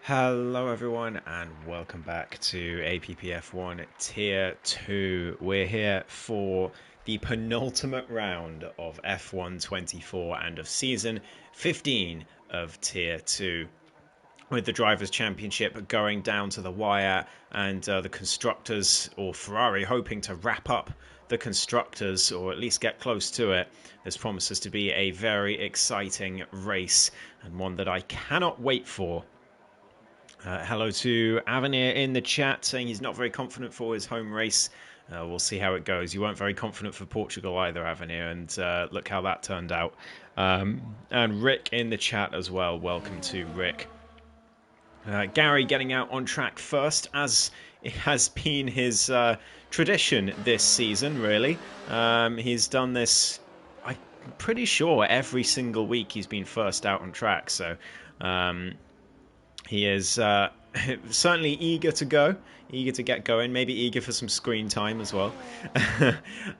Hello everyone and welcome back to APPF1 Tier 2. We're here for the penultimate round of F1 24 and of Season 15 of Tier 2. With the Drivers' Championship going down to the wire and the Constructors, or Ferrari, hoping to wrap up the Constructors or at least get close to it. This promises to be a very exciting race and one that I cannot wait for. Hello to Avenir in the chat saying he's not very confident for his home race. We'll see how it goes. You weren't very confident for Portugal either, Avenir, and look how that turned out. And Rick in the chat as well. Welcome to Rick. Gary getting out on track first, as it has been his tradition this season, really. He's done this, I'm pretty sure, every single week he's been first out on track, so... He is certainly eager to go, eager to get going, maybe eager for some screen time as well.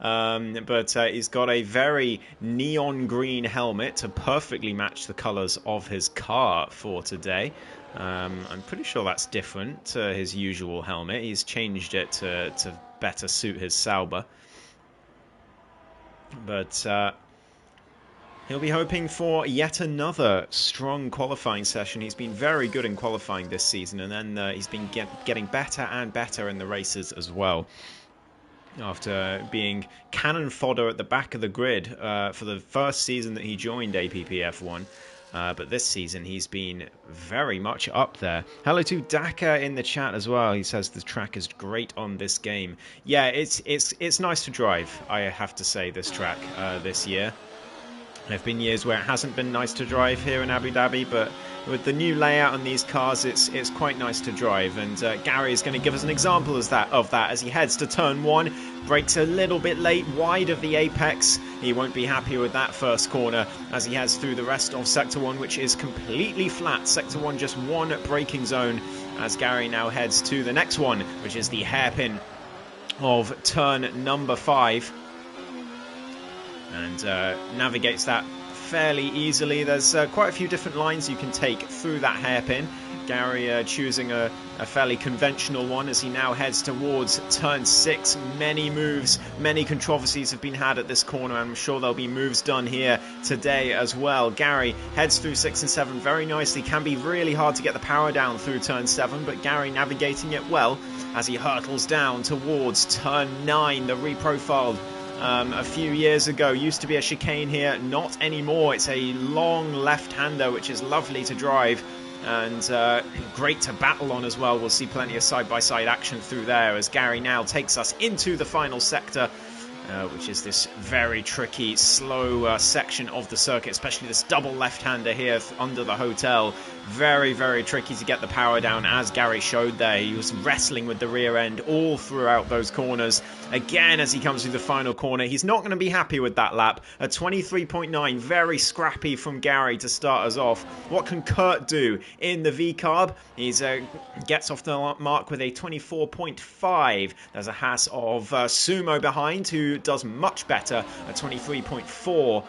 But he's got a very neon green helmet to perfectly match the colours of his car for today. I'm pretty sure that's different to his usual helmet. He's changed it to better suit his Sauber. But... he'll be hoping for yet another strong qualifying session. He's been very good in qualifying this season, and then he's been getting better and better in the races as well. After being cannon fodder at the back of the grid for the first season that he joined APPF1. But this season he's been very much up there. Hello to Daka in the chat as well. He says the track is great on this game. Yeah, it's nice to drive, I have to say, this track this year. There have been years where it hasn't been nice to drive here in Abu Dhabi, but with the new layout on these cars, it's quite nice to drive. And Gary is going to give us an example of that as he heads to turn 1, brakes a little bit late, wide of the apex. He won't be happy with that first corner as he heads through the rest of Sector 1, which is completely flat. Sector 1, just one braking zone, as Gary now heads to the next one, which is the hairpin of turn number 5. And navigates that fairly easily. There's quite a few different lines you can take through that hairpin. Gary choosing a fairly conventional one as he now heads towards turn 6. Many moves, many controversies have been had at this corner. I'm sure there'll be moves done here today as well. Gary heads through 6 and 7 very nicely. Can be really hard to get the power down through turn 7, but Gary navigating it well as he hurtles down towards turn 9, the reprofiled a few years ago. Used to be a chicane here, not anymore. It's a long left-hander, which is lovely to drive and great to battle on as well. We'll see plenty of side-by-side action through there as Gary now takes us into the final sector, which is this very tricky, slow section of the circuit, especially this double left-hander here under the hotel. Very, very tricky to get the power down, as Gary showed there. He was wrestling with the rear end all throughout those corners. Again, as he comes through the final corner, he's not going to be happy with that lap. A 23.9, very scrappy from Gary to start us off. What can Kurt do in the V-carb? He gets off the mark with a 24.5. There's a Haas of Sumo behind, who does much better, a 23.4.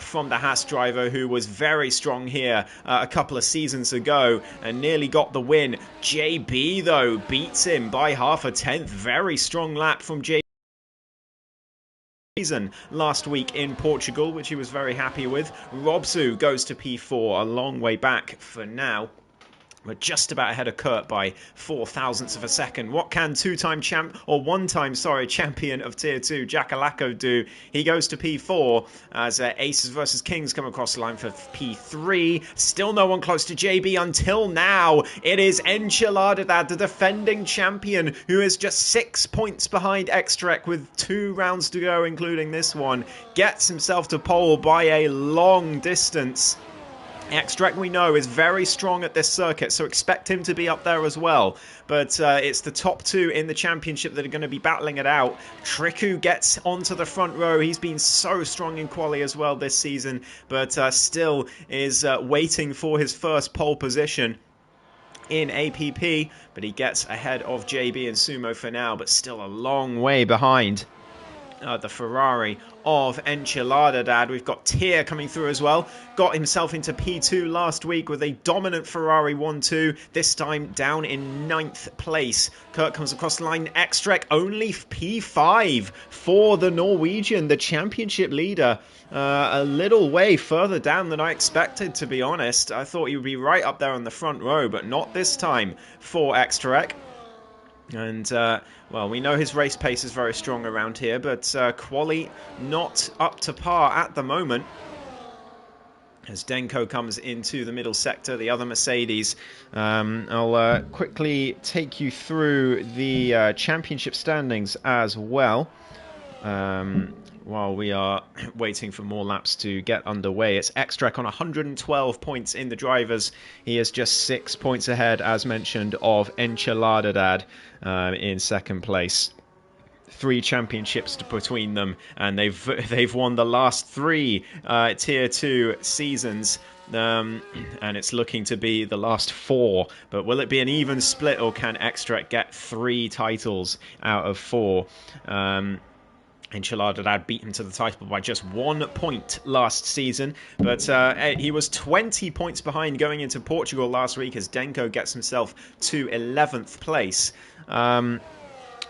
From the Haas driver, who was very strong here a couple of seasons ago and nearly got the win. JB, though, beats him by half a tenth. Very strong lap from JB last week in Portugal, which he was very happy with. Robsu goes to P4, a long way back for now. We're just about ahead of Kurt by 4 thousandths of a second. What can one-time champion of Tier 2, Jackalacco, do? He goes to P4 as Aces versus Kings come across the line for P3. Still no one close to JB until now. It is Enchiladad, the defending champion, who is just 6 points behind Extrek with 2 rounds to go, including this one. Gets himself to pole by a long distance. Extract, we know, is very strong at this circuit, so expect him to be up there as well. But it's the top two in the championship that are going to be battling it out. Triku gets onto the front row. He's been so strong in quali as well this season, but still is waiting for his first pole position in APP. But he gets ahead of JB and Sumo for now, but still a long way behind the Ferrari of Enchiladadad. We've got Tier coming through as well. Got himself into P2 last week with a dominant Ferrari 1-2. This time down in 9th place. Kurt comes across the line. Extrek only P5 for the Norwegian, the championship leader. A little way further down than I expected, to be honest. I thought he would be right up there on the front row, but not this time for Extrek. And, well, we know his race pace is very strong around here, but quali not up to par at the moment. As Denko comes into the middle sector, the other Mercedes. I'll quickly take you through the championship standings as well. While we are waiting for more laps to get underway. It's Extrek on 112 points in the drivers. He is just 6 points ahead, as mentioned, of Enchiladadad in second place. 3 championships between them, and they've won the last 3 Tier 2 seasons. And it's looking to be the last 4. But will it be an even split, or can Extrek get 3 titles out of 4? Enchiladadad beat him to the title by just 1 point last season, but he was 20 points behind going into Portugal last week as Denko gets himself to 11th place.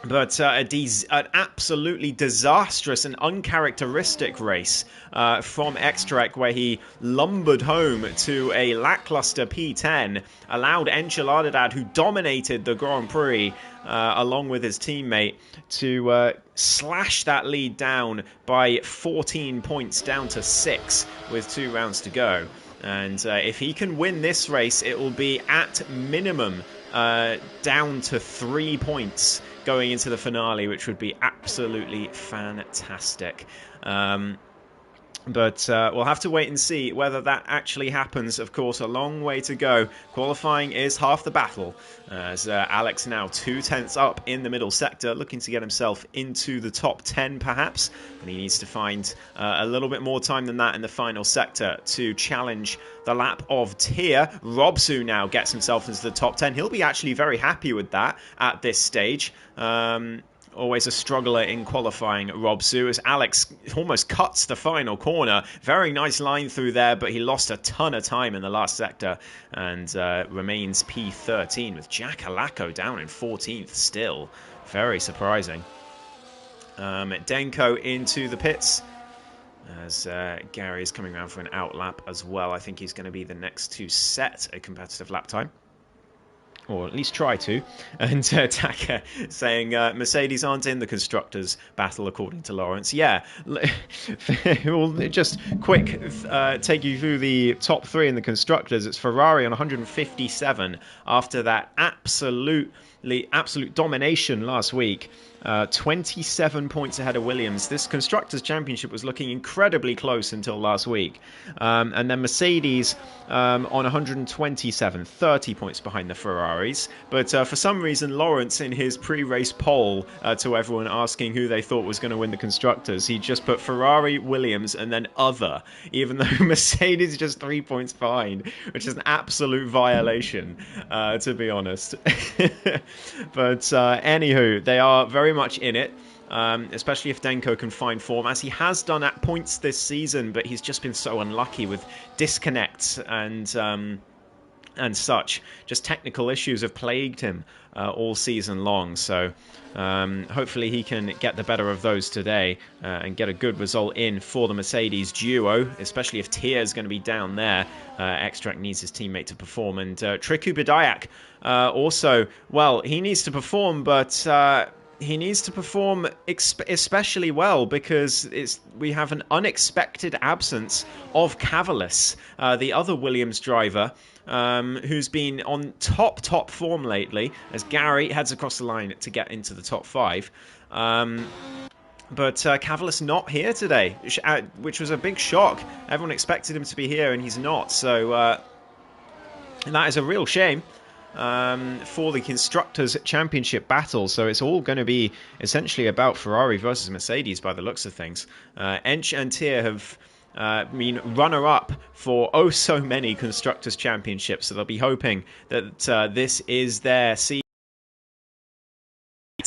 But an absolutely disastrous and uncharacteristic race from Extrek, where he lumbered home to a lackluster P10, allowed Enchiladadad, who dominated the Grand Prix along with his teammate, to slash that lead down by 14 points down to 6 with 2 rounds to go. And if he can win this race, it will be at minimum down to 3 points going into the finale, which would be absolutely fantastic. But we'll have to wait and see whether that actually happens. Of course, a long way to go. Qualifying is half the battle, as Alex now 2/10 up in the middle sector, looking to get himself into the top 10 perhaps. And he needs to find a little bit more time than that in the final sector to challenge the lap of Tier. Robsu now gets himself into the top 10. He'll be actually very happy with that at this stage. Always a struggler in qualifying, Robsu, as Alex almost cuts the final corner. Very nice line through there, but he lost a ton of time in the last sector and remains P13 with Jack Alako down in 14th still. Very surprising. Denko into the pits as Gary is coming around for an out lap as well. I think he's going to be the next to set a competitive lap time, or at least try to. And Taka saying Mercedes aren't in the constructors battle according to Lawrence. Yeah, we'll just quick take you through the top 3 in the constructors. It's Ferrari on 157 after that absolute domination last week. 27 points ahead of Williams. This Constructors' Championship was looking incredibly close until last week. And then Mercedes on 127, 30 points behind the Ferraris. But for some reason, Lawrence, in his pre-race poll to everyone asking who they thought was going to win the Constructors, he just put Ferrari, Williams, and then other, even though Mercedes is just 3 points behind, which is an absolute violation, to be honest. But anywho, they are very much in it, especially if Denko can find form, as he has done at points this season, but he's just been so unlucky with disconnects and such. Just technical issues have plagued him all season long, so hopefully he can get the better of those today and get a good result in for the Mercedes duo, especially if Tier is going to be down there. Extract needs his teammate to perform, and Triku Badayak also, well, he needs to perform, but he needs to perform especially well, because we have an unexpected absence of Cavalis, the other Williams driver, who's been on top form lately, as Gary heads across the line to get into the top 5. But Cavalis not here today, which was a big shock. Everyone expected him to be here, and he's not. So that is a real shame for the Constructors' Championship battle. So it's all going to be essentially about Ferrari versus Mercedes by the looks of things. Ench and Tier have been runner-up for oh so many Constructors' Championships. So they'll be hoping that this is their season.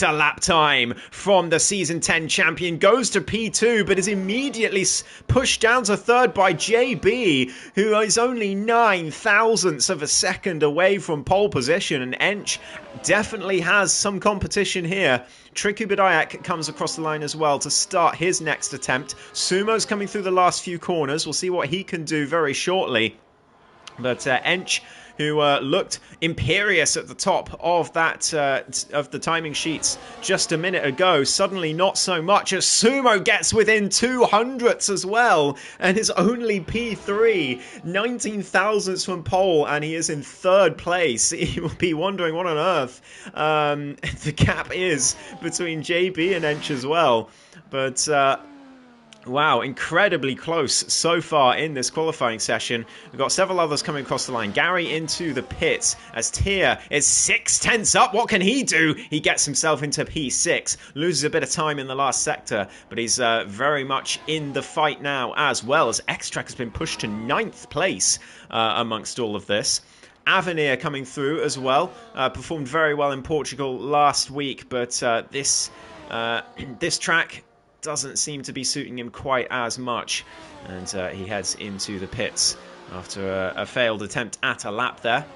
A lap time from the Season 10 champion goes to P2, but is immediately pushed down to third by JB, who is only 9 thousandths of a second away from pole position, and Ench definitely has some competition here. Triku Badayak comes across the line as well to start his next attempt. Sumo's coming through the last few corners. We'll see what he can do very shortly. But Ench, who looked imperious at the top of that of the timing sheets just a minute ago, suddenly not so much as Sumo gets within 200ths as well, and is only P3, 19 thousandths from pole, and he is in third place. He will be wondering what on earth the gap is between JB and Ench as well. But wow, incredibly close so far in this qualifying session. We've got several others coming across the line. Gary into the pits as Tier is 6 tenths up. What can he do? He gets himself into P6, loses a bit of time in the last sector, but he's very much in the fight now, as well as X-Track has been pushed to 9th place amongst all of this. Avenir coming through as well, performed very well in Portugal last week, but this track doesn't seem to be suiting him quite as much, and he heads into the pits after a failed attempt at a lap there.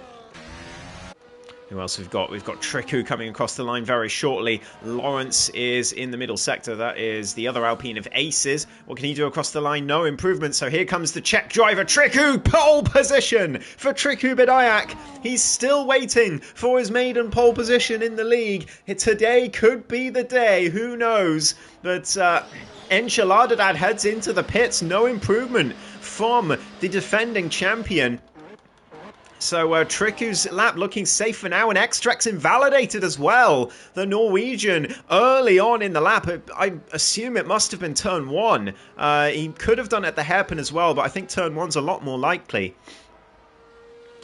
Who else we've got? We've got Triku coming across the line very shortly. Lawrence is in the middle sector. That is the other Alpine of Aces. What can he do across the line? No improvement. So here comes the Czech driver, Triku. Pole position for Triku Badayak. He's still waiting for his maiden pole position in the league. Today could be the day. Who knows? But Enchiladad heads into the pits. No improvement from the defending champion. So Triku's lap looking safe for now, and X-Track's invalidated as well. The Norwegian early on in the lap, I assume it must have been turn 1. He could have done it at the hairpin as well, but I think turn 1's a lot more likely.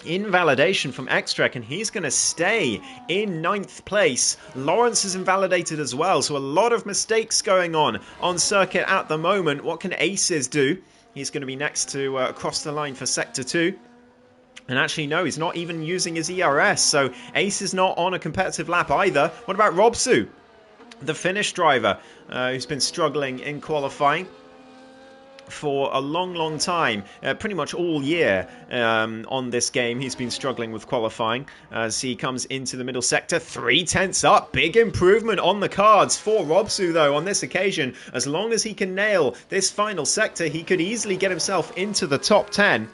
Invalidation from X-Track, and he's going to stay in 9th place. Lawrence is invalidated as well, so a lot of mistakes going on circuit at the moment. What can Aces do? He's going to be next to across the line for Sector 2. And actually, no, he's not even using his ERS, so Ace is not on a competitive lap either. What about Robsu, the Finnish driver, who's been struggling in qualifying for a long time, pretty much all year on this game. He's been struggling with qualifying as he comes into the middle sector. 3 tenths up, big improvement on the cards for Robsu though on this occasion. As long as he can nail this final sector, he could easily get himself into the top 10.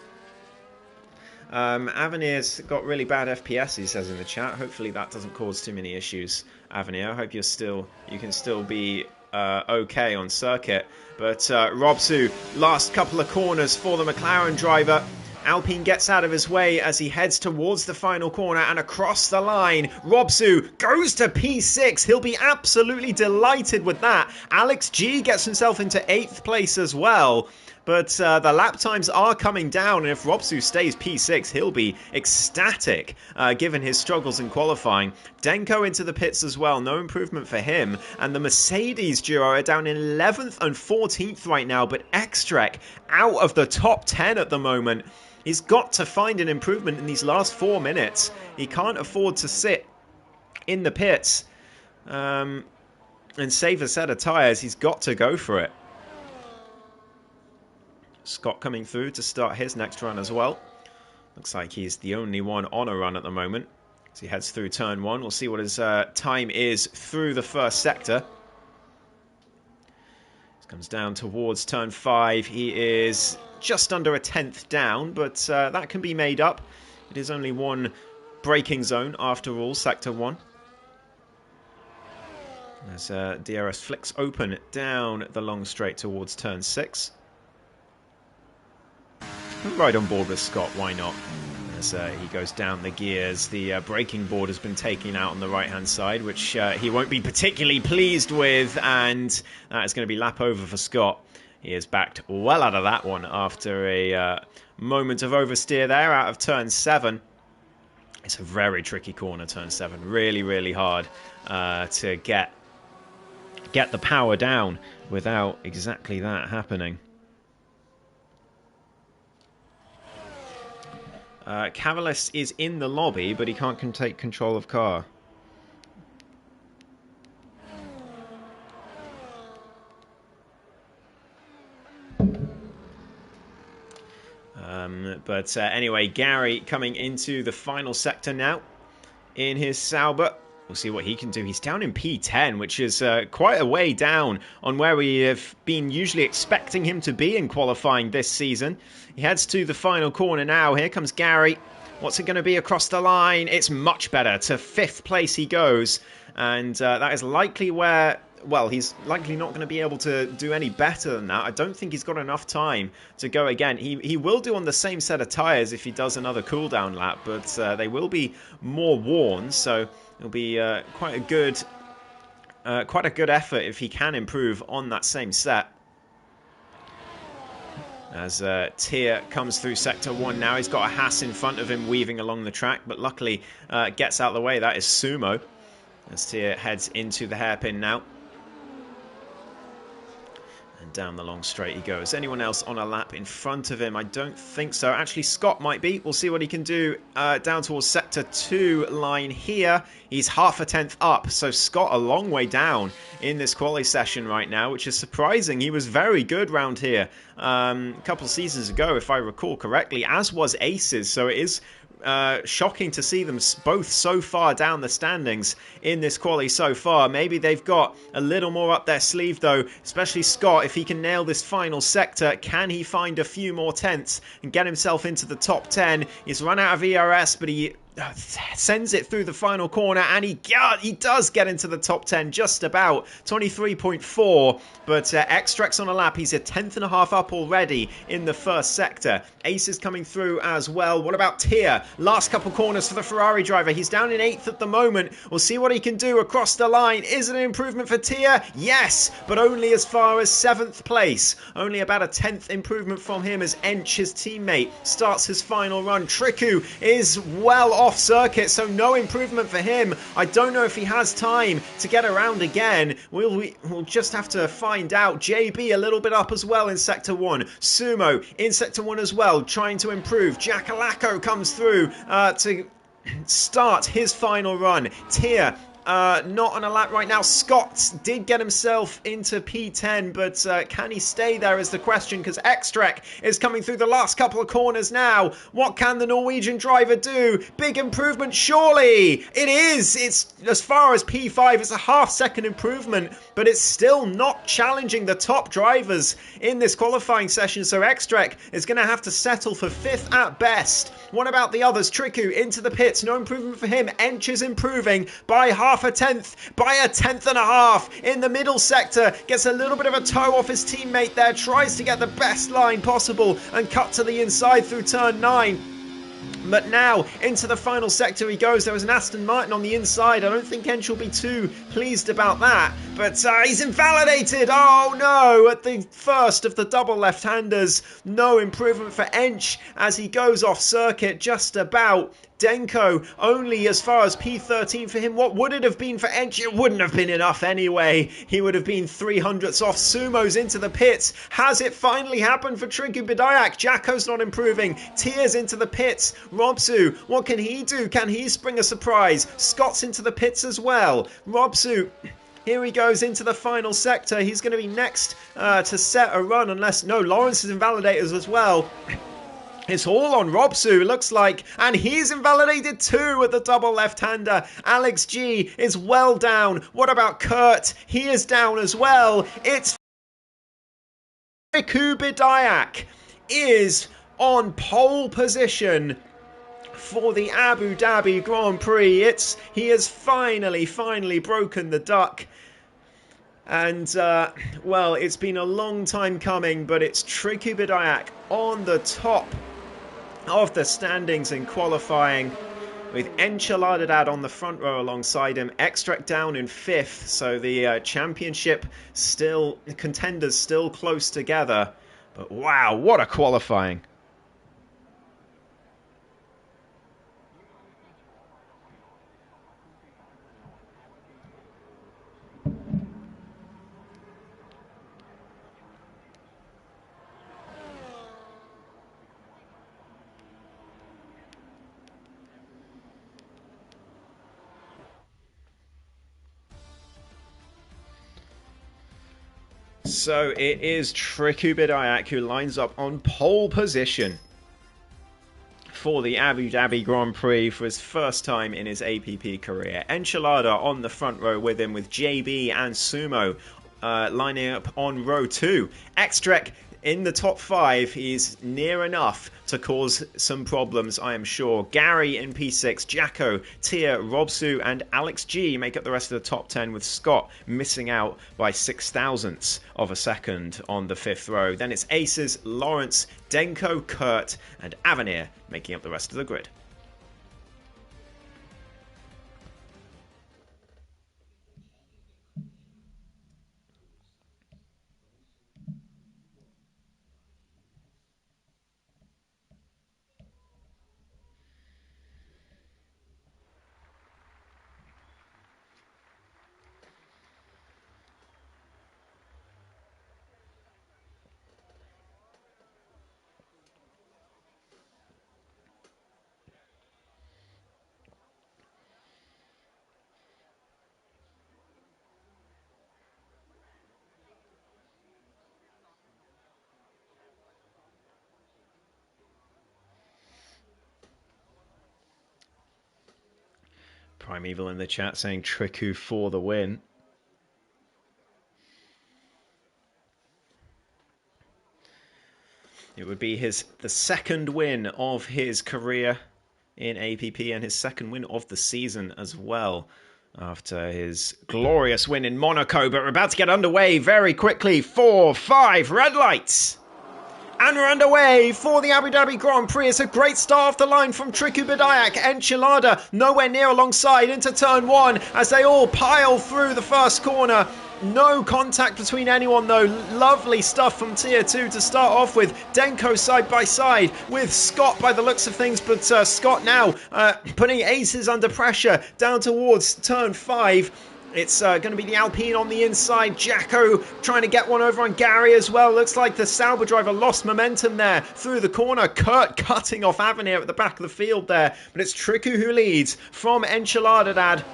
Avenir's got really bad FPS, he says in the chat. Hopefully that doesn't cause too many issues, Avenir. I hope you can still be okay on circuit. But Robsu, last couple of corners for the McLaren driver. Alpine gets out of his way as he heads towards the final corner and across the line. Robsu goes to P6. He'll be absolutely delighted with that. Alex G gets himself into 8th place as well. But the lap times are coming down, and if Robsu stays P6, he'll be ecstatic, given his struggles in qualifying. Denko into the pits as well, no improvement for him. And the Mercedes duo are down in 11th and 14th right now, but X-Trek out of the top 10 at the moment. He's got to find an improvement in these last 4 minutes. He can't afford to sit in the pits and save a set of tyres. He's got to go for it. Scott coming through to start his next run as well. Looks like he's the only one on a run at the moment. As he heads through turn 1, we'll see what his time is through the first sector. Comes down towards turn 5. He is just under a 10th down, but that can be made up. It is only one braking zone after all, sector 1. As DRS flicks open down the long straight towards turn 6. Right on board with Scott, why not? As he goes down the gears, the braking board has been taken out on the right-hand side, which he won't be particularly pleased with, and that is going to be lap over for Scott. He is backed well out of that one after a moment of oversteer there out of turn 7. It's a very tricky corner, turn 7. Really, really hard to get the power down without exactly that happening. Cavalis is in the lobby, but he can't take control of car. But anyway, Gary coming into the final sector now in his Sauber. We'll see what he can do. He's down in P10, which is quite a way down on where we have been usually expecting him to be in qualifying this season. He heads to the final corner now. Here comes Gary. What's it going to be across the line? It's much better. To 5th place he goes. And that is likely where... Well, he's likely not going to be able to do any better than that. I don't think he's got enough time to go again. He will do on the same set of tyres if he does another cooldown lap, but they will be more worn, so it'll be quite a good effort if he can improve on that same set. As Tier comes through Sector 1 now, he's got a Haas in front of him weaving along the track, but luckily gets out of the way. That is Sumo, as Tier heads into the hairpin now. And down the long straight he goes. Anyone else on a lap in front of him? I don't think so. Actually, Scott might be. We'll see what he can do down towards Sector 2 line here. He's half a tenth up, so Scott a long way down in this quali session right now, which is surprising. He was very good round here a couple of seasons ago, if I recall correctly, as was Aces, so it is shocking to see them both so far down the standings in this quali so far. Maybe they've got a little more up their sleeve though, especially Scott. If he can nail this final sector, can he find a few more tenths and get himself into the top 10? He's run out of ERS, but he sends it through the final corner, and he does get into the top 10 just about. 23.4, but Extrax on a lap. He's a tenth and a half up already in the first sector. Ace is coming through as well. What about Tier? Last couple corners for the Ferrari driver. He's down in 8th at the moment. We'll see what he can do across the line. Is it an improvement for Tier? Yes, but only as far as 7th place. Only about a 10th improvement from him as Ench, his teammate, starts his final run. Triku is well off circuit, so no improvement for him. I don't know if he has time to get around again. We'll just have to find out. JB a little bit up as well in Sector 1. Sumo in Sector 1 as well, trying to improve. Jackalacco comes through to start his final run. Tier not on a lap right now. Scott did get himself into P10, but can he stay there is the question, because Extrek is coming through the last couple of corners now. What can the Norwegian driver do? Big improvement, surely. It is. It's as far as P5. It's a half-second improvement, but it's still not challenging the top drivers in this qualifying session, so Extrek is going to have to settle for 5th at best. What about the others? Triku into the pits. No improvement for him. Ench is improving by half a tenth, by a tenth and a half in the middle sector. Gets a little bit of a toe off his teammate there. Tries to get the best line possible and cut to the inside through turn 9. But now, into the final sector he goes. There was an Aston Martin on the inside. I don't think Ench will be too pleased about that. But he's invalidated. Oh no, at the first of the double left-handers. No improvement for Ench as he goes off circuit just about. Denko only as far as P13 for him. What would it have been for Ench? It wouldn't have been enough anyway. He would have been 300ths off. Sumo's into the pits. Has it finally happened for Trinku Bidayak? Jacko's not improving. Tears into the pits. Robsu, what can he do? Can he spring a surprise? Scott's into the pits as well. Robsu, here he goes into the final sector. He's going to be next to set a run unless... No, Lawrence is invalidated as well. It's all on Robsu, looks like, and he's invalidated too at the double left-hander. Alex G is well down. What about Kurt? He is down as well. It's Riku Bidayak is on pole position for the Abu Dhabi Grand Prix. He has finally broken the duck. And, well, it's been a long time coming, but it's Triku Bidayak on the top of the standings in qualifying, with Enchiladad on the front row alongside him. Extract down in 5th, so the championship contenders still close together. But wow, what a qualifying. So it is Triku Bidyayak who lines up on pole position for the Abu Dhabi Grand Prix for his first time in his APP career. Enchilada on the front row with him, with JB and Sumo lining up on row 2. Xtrek in the top 5. He's near enough to cause some problems, I am sure. Gary in P6, Jacko, Tia, Robsu and Alex G make up the rest of the top 10, with Scott missing out by 0.006 of a second on the 5th row. Then it's Aces, Lawrence, Denko, Kurt and Avenir making up the rest of the grid. Primeval in the chat saying Triku for the win. It would be the second win of his career in APP and his second win of the season as well, after his glorious win in Monaco. But we're about to get underway very quickly. 4, 5, red lights. And we're underway for the Abu Dhabi Grand Prix. It's a great start off the line from Triku Bidyayak. Enchilada nowhere near alongside into turn 1 as they all pile through the first corner. No contact between anyone though. Lovely stuff from tier 2 to start off with. Denko side by side with Scott by the looks of things, but Scott now putting Aces under pressure down towards turn 5. It's going to be the Alpine on the inside. Jacko trying to get one over on Gary as well. Looks like the Sauber driver lost momentum there through the corner. Kurt cutting off Avenir at the back of the field there. But it's Triku who leads from Enchiladad.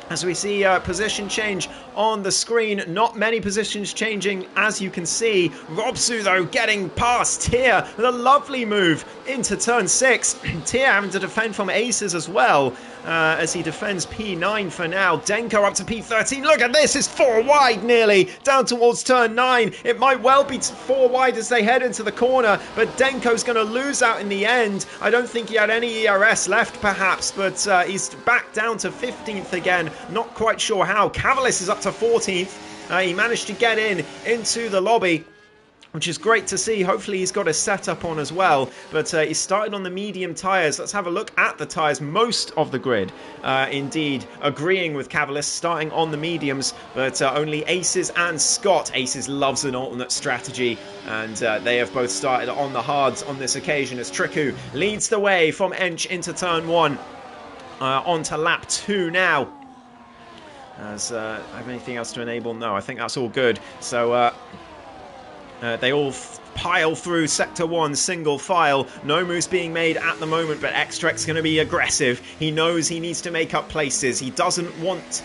As we see position change on the screen. Not many positions changing, as you can see. Robsu, though, getting past Tia with a lovely move into turn 6. Tia having to defend from Aces as well, as he defends P9 for now. Denko up to P13. Look at this. It's 4 wide nearly down towards turn 9. It might well be 4 wide as they head into the corner, but Denko's going to lose out in the end. I don't think he had any ERS left, perhaps, but he's back down to 15th again. Not quite sure how. Cavalis is up to 14th. He managed to get into the lobby, which is great to see. Hopefully he's got his setup on as well. But he started on the medium tyres. Let's have a look at the tyres. Most of the grid, indeed, agreeing with Cavalis, starting on the mediums. But only Aces and Scott. Aces loves an alternate strategy. And they have both started on the hards on this occasion, as Triku leads the way from Ench into turn 1. On to lap 2 now. As I have anything else to enable? No, I think that's all good. So they all pile through Sector 1 single file. No moves being made at the moment, but Xtrek's going to be aggressive. He knows he needs to make up places. He doesn't want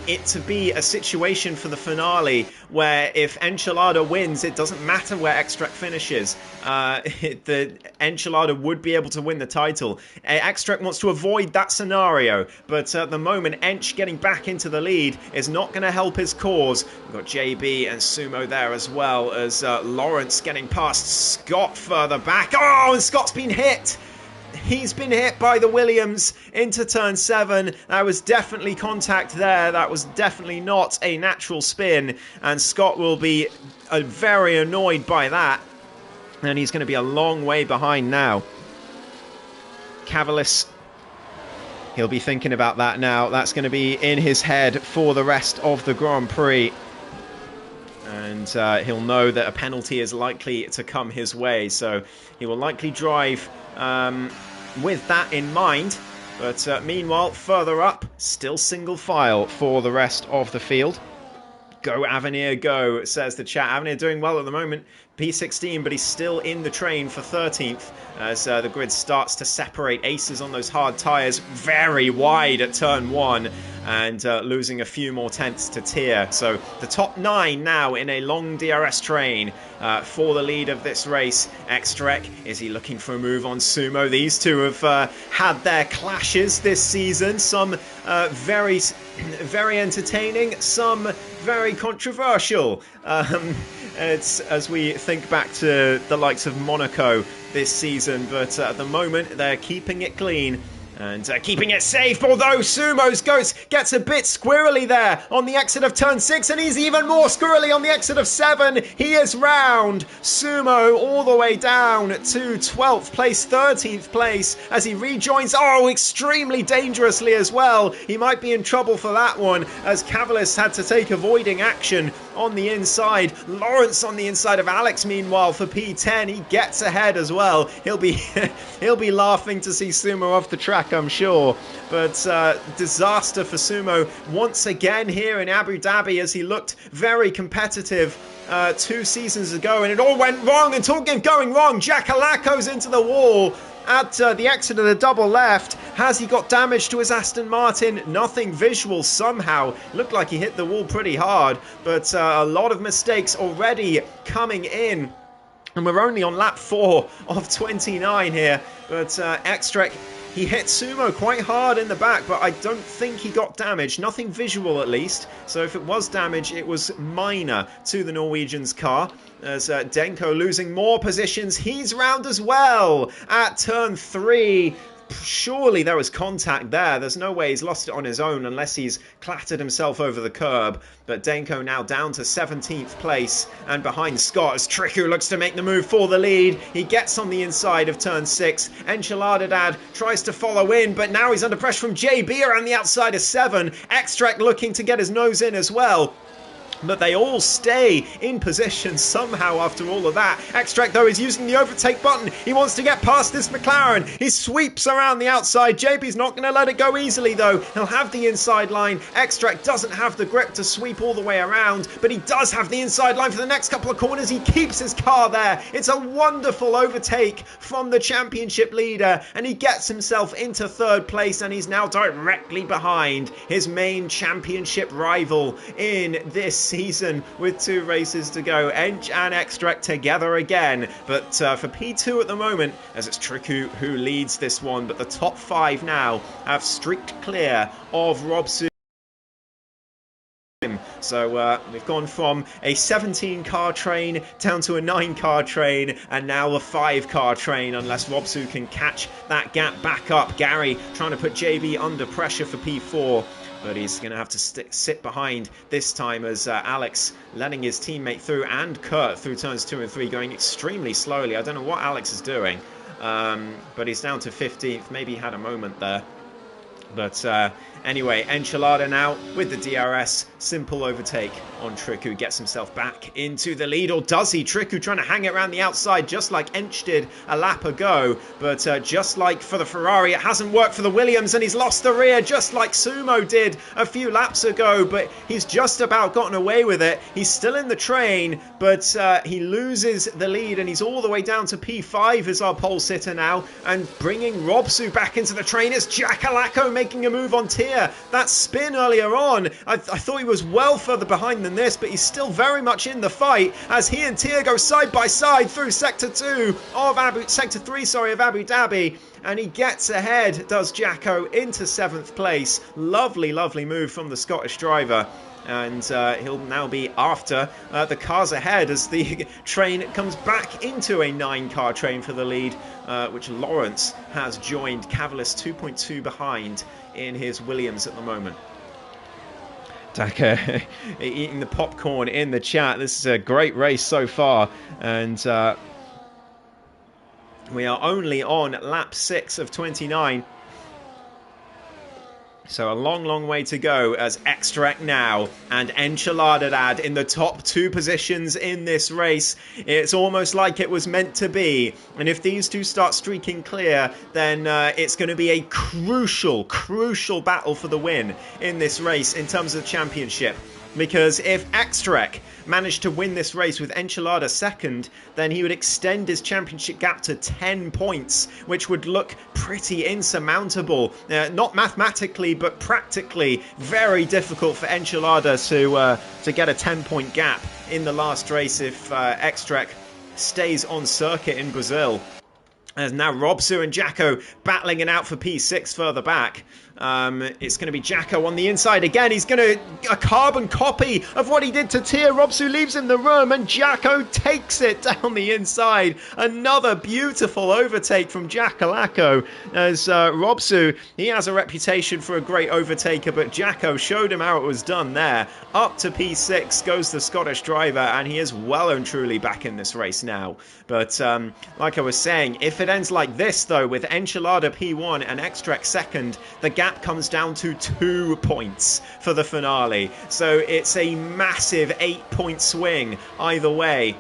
it to be a situation for the finale where if Enchilada wins, it doesn't matter where Xtrek finishes. The Enchilada would be able to win the title. Xtrek wants to avoid that scenario, but at the moment, Ench getting back into the lead is not going to help his cause. We've got JB and Sumo there as well, as Lawrence getting past Scott further back. Oh, and Scott's been hit! He's been hit by the Williams into turn 7. That was definitely contact there. That was definitely not a natural spin. And Scott will be very annoyed by that. And he's going to be a long way behind now. Cavallis, he'll be thinking about that now. That's going to be in his head for the rest of the Grand Prix. And he'll know that a penalty is likely to come his way. So he will likely drive with that in mind. But meanwhile, further up, still single file for the rest of the field. Go Avenir, go, says the chat. Avenir doing well at the moment. P16, but he's still in the train for 13th as the grid starts to separate. Aces on those hard tyres, very wide at turn 1 and losing a few more tenths to Tier. So the top 9 now in a long DRS train for the lead of this race. Xtrek, is he looking for a move on Sumo? These two have had their clashes this season. Some very entertaining, some very controversial. It's as we think back to the likes of Monaco this season, but at the moment they're keeping it clean and keeping it safe, although Sumo's Ghost gets a bit squirrely there on the exit of turn 6, and he's even more squirrely on the exit of 7. He is round Sumo all the way down to 12th place, 13th place as he rejoins, extremely dangerously as well. He might be in trouble for that one as Cavallis had to take avoiding action on the inside. Lawrence on the inside of Alex meanwhile for P10. He gets ahead as well. He'll be laughing to see Sumo off the track, I'm sure. But disaster for Sumo once again here in Abu Dhabi as he looked very competitive 2 seasons ago, and it all went wrong. And talking of going wrong, Jacalaco's into the wall at the exit of the double left. Has he got damage to his Aston Martin? Nothing visual somehow. Looked like he hit the wall pretty hard, but a lot of mistakes already coming in. And we're only on lap 4 of 29 here. But Xtrek, he hit Sumo quite hard in the back, but I don't think he got damage. Nothing visual, at least. So if it was damage, it was minor to the Norwegian's car. As Denko losing more positions. He's round as well at turn 3. Surely there was contact there. There's no way he's lost it on his own unless he's clattered himself over the curb. But Denko now down to 17th place and behind Scott as Triku looks to make the move for the lead. He gets on the inside of turn 6. Enchiladadad tries to follow in, but now he's under pressure from JB around the outside of 7. Xtrek looking to get his nose in as well. But they all stay in position somehow after all of that. Xtrek, though, is using the overtake button. He wants to get past this McLaren. He sweeps around the outside. JB's not going to let it go easily, though. He'll have the inside line. Xtrek doesn't have the grip to sweep all the way around, but he does have the inside line for the next couple of corners. He keeps his car there. It's a wonderful overtake from the championship leader, and he gets himself into 3rd place, and he's now directly behind his main championship rival in this season with 2 races to go. Ench and Xtrek together again, but for P2 at the moment, as it's Triku who leads this one, but the top 5 now have streaked clear of Robsu. So we've gone from a 17-car train down to a 9-car train, and now a 5-car train, unless Robsu can catch that gap back up. Gary trying to put JB under pressure for P4. But he's going to have to sit behind this time as Alex letting his teammate through, and Kurt through turns 2 and 3 going extremely slowly. I don't know what Alex is doing, but he's down to 15th. Maybe he had a moment there. But anyway, Enchilada now with the DRS. Simple overtake on Triku. Gets himself back into the lead. Or does he? Triku trying to hang it around the outside just like Ench did a lap ago. But just like for the Ferrari, it hasn't worked for the Williams. And he's lost the rear just like Sumo did a few laps ago. But he's just about gotten away with it. He's still in the train. But he loses the lead. And he's all the way down to P5 as our pole sitter now. And bringing Robsu back into the train. It's Jacalaco making a move on Tier. That spin earlier on, I thought he was well further behind than this, but he's still very much in the fight as he and Tier go side by side through sector 3 of Abu Dhabi, and he gets ahead, does Jacko, into 7th place. Lovely move from the Scottish driver. And he'll now be after the cars ahead as the train comes back into a 9-car train for the lead, which Lawrence has joined. Cavallis 2.2 behind in his Williams at the moment. Daka eating the popcorn in the chat. This is a great race so far, and We are only on lap 6 of 29. So a long, long way to go as Extract now and Enchiladadad in the top 2 positions in this race. It's almost like it was meant to be. And if these two start streaking clear, then it's going to be a crucial, crucial battle for the win in this race in terms of the championship. Because if Extract managed to win this race with Enchilada second, then he would extend his championship gap to 10 points, which would look pretty insurmountable. Not mathematically, but practically very difficult for Enchilada to get a 10-point gap in the last race if Extract stays on circuit in Brazil. As now Robsu and Jacko battling it out for P6 further back. It's going to be Jacko on the inside again. He's going to a carbon copy of what he did to Tia. Robsu leaves in the room and Jacko takes it down the inside. Another beautiful overtake from Jackalacco. As Robsu, he has a reputation for a great overtaker, but Jacko showed him how it was done there. Up to P6 goes the Scottish driver, and he is well and truly back in this race now. But like I was saying, if it ends like this, though, with Enchilada P1 and Extract second, the gap comes down to 2 points for the finale. So it's a massive 8-point swing either way.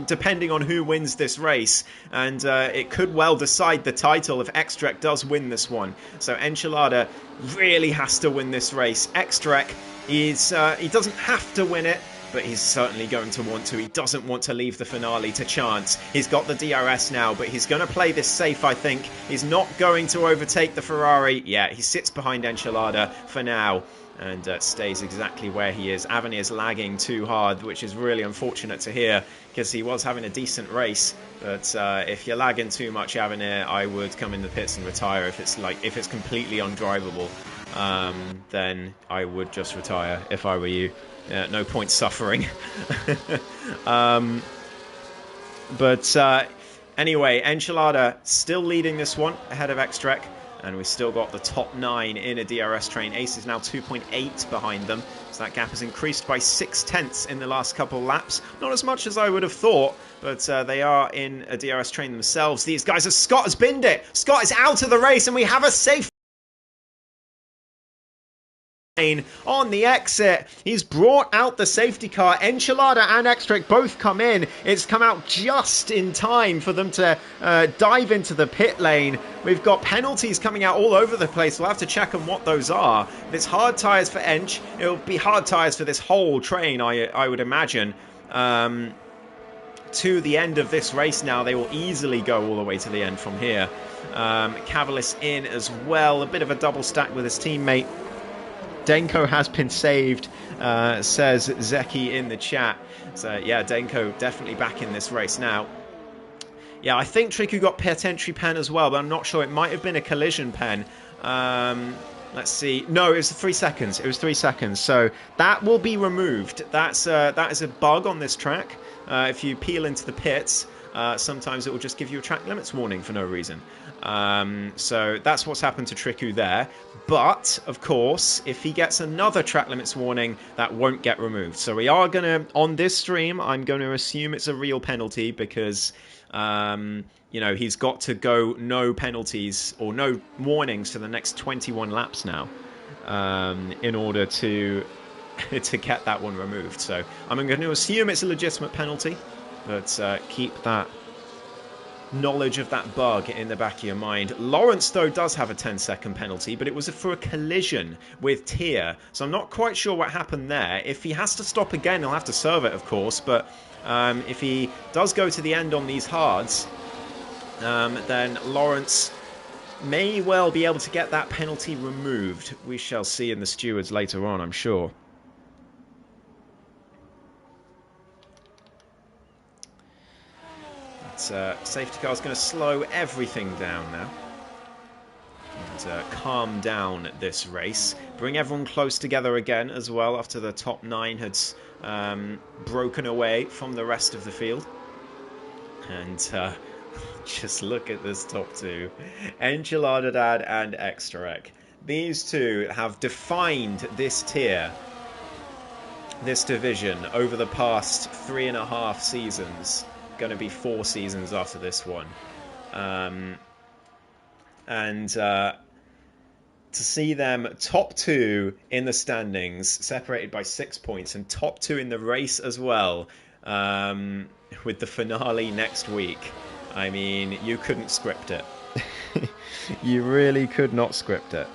Depending on who wins this race, and it could well decide the title if Extract does win this one. So Enchilada really has to win this race. Extract he doesn't have to win it, but he's certainly going to want to. He doesn't want to leave the finale to chance. He's got the DRS now, but he's going to play this safe, I think. He's not going to overtake the Ferrari. Yeah, he sits behind Enchilada for now and stays exactly where he is. Avenir's lagging too hard, which is really unfortunate to hear because he was having a decent race. But if you're lagging too much, Avenir, I would come in the pits and retire. If it's completely undrivable, then I would just retire if I were you. No point suffering. But anyway, Enchilada still leading this one ahead of Extract. And we've still got the top 9 in a DRS train. Ace is now 2.8 behind them. So that gap has increased by 6/10 in the last couple of laps. Not as much as I would have thought, but they are in a DRS train themselves. These guys, as Scott has binned it. Scott is out of the race and we have a safe on the exit. He's brought out the safety car. Enchilada and Extract both come in. It's come out just in time for them to dive into the pit lane. We've got penalties coming out all over the place. We'll have to check on what those are. If it's hard tyres for Ench, it'll be hard tyres for this whole train, I would imagine. To the end of this race now, they will easily go all the way to the end from here. Cavalis in as well. A bit of a double stack with his teammate. Denko has been saved, says Zeki in the chat. So yeah, Denko definitely back in this race now. Yeah, I think Triku got pit entry pen as well, but I'm not sure. It might have been a collision pen. Let's see. No, it was 3 seconds. It was 3 seconds. So that will be removed. That is a bug on this track. If you peel into the pits, sometimes it will just give you a track limits warning for no reason. So that's what's happened to Triku there. But, of course, if he gets another track limits warning, that won't get removed. So we are going to, on this stream, I'm going to assume it's a real penalty because, you know, he's got to go no penalties or no warnings for the next 21 laps now in order to get that one removed. So I'm going to assume it's a legitimate penalty, but keep that knowledge of that bug in the back of your mind. Lawrence, though, does have a 10-second penalty, but it was for a collision with Tia. So I'm not quite sure what happened there. If he has to stop again, he'll have to serve it, of course. But if he does go to the end on these hards, then Lawrence may well be able to get that penalty removed. We shall see in the stewards later on, I'm sure. Safety car is going to slow everything down now and calm down this race. Bring everyone close together again as well after the top 9 had broken away from the rest of the field. And just look at this top 2. Enchiladadad and Extract. These two have defined this tier, this division, over the past 3.5 seasons. going to be 4 seasons after this one. To see them top 2 in the standings, separated by 6 points, and top 2 in the race as well, with the finale next week. I mean, you couldn't script it. You really could not script it.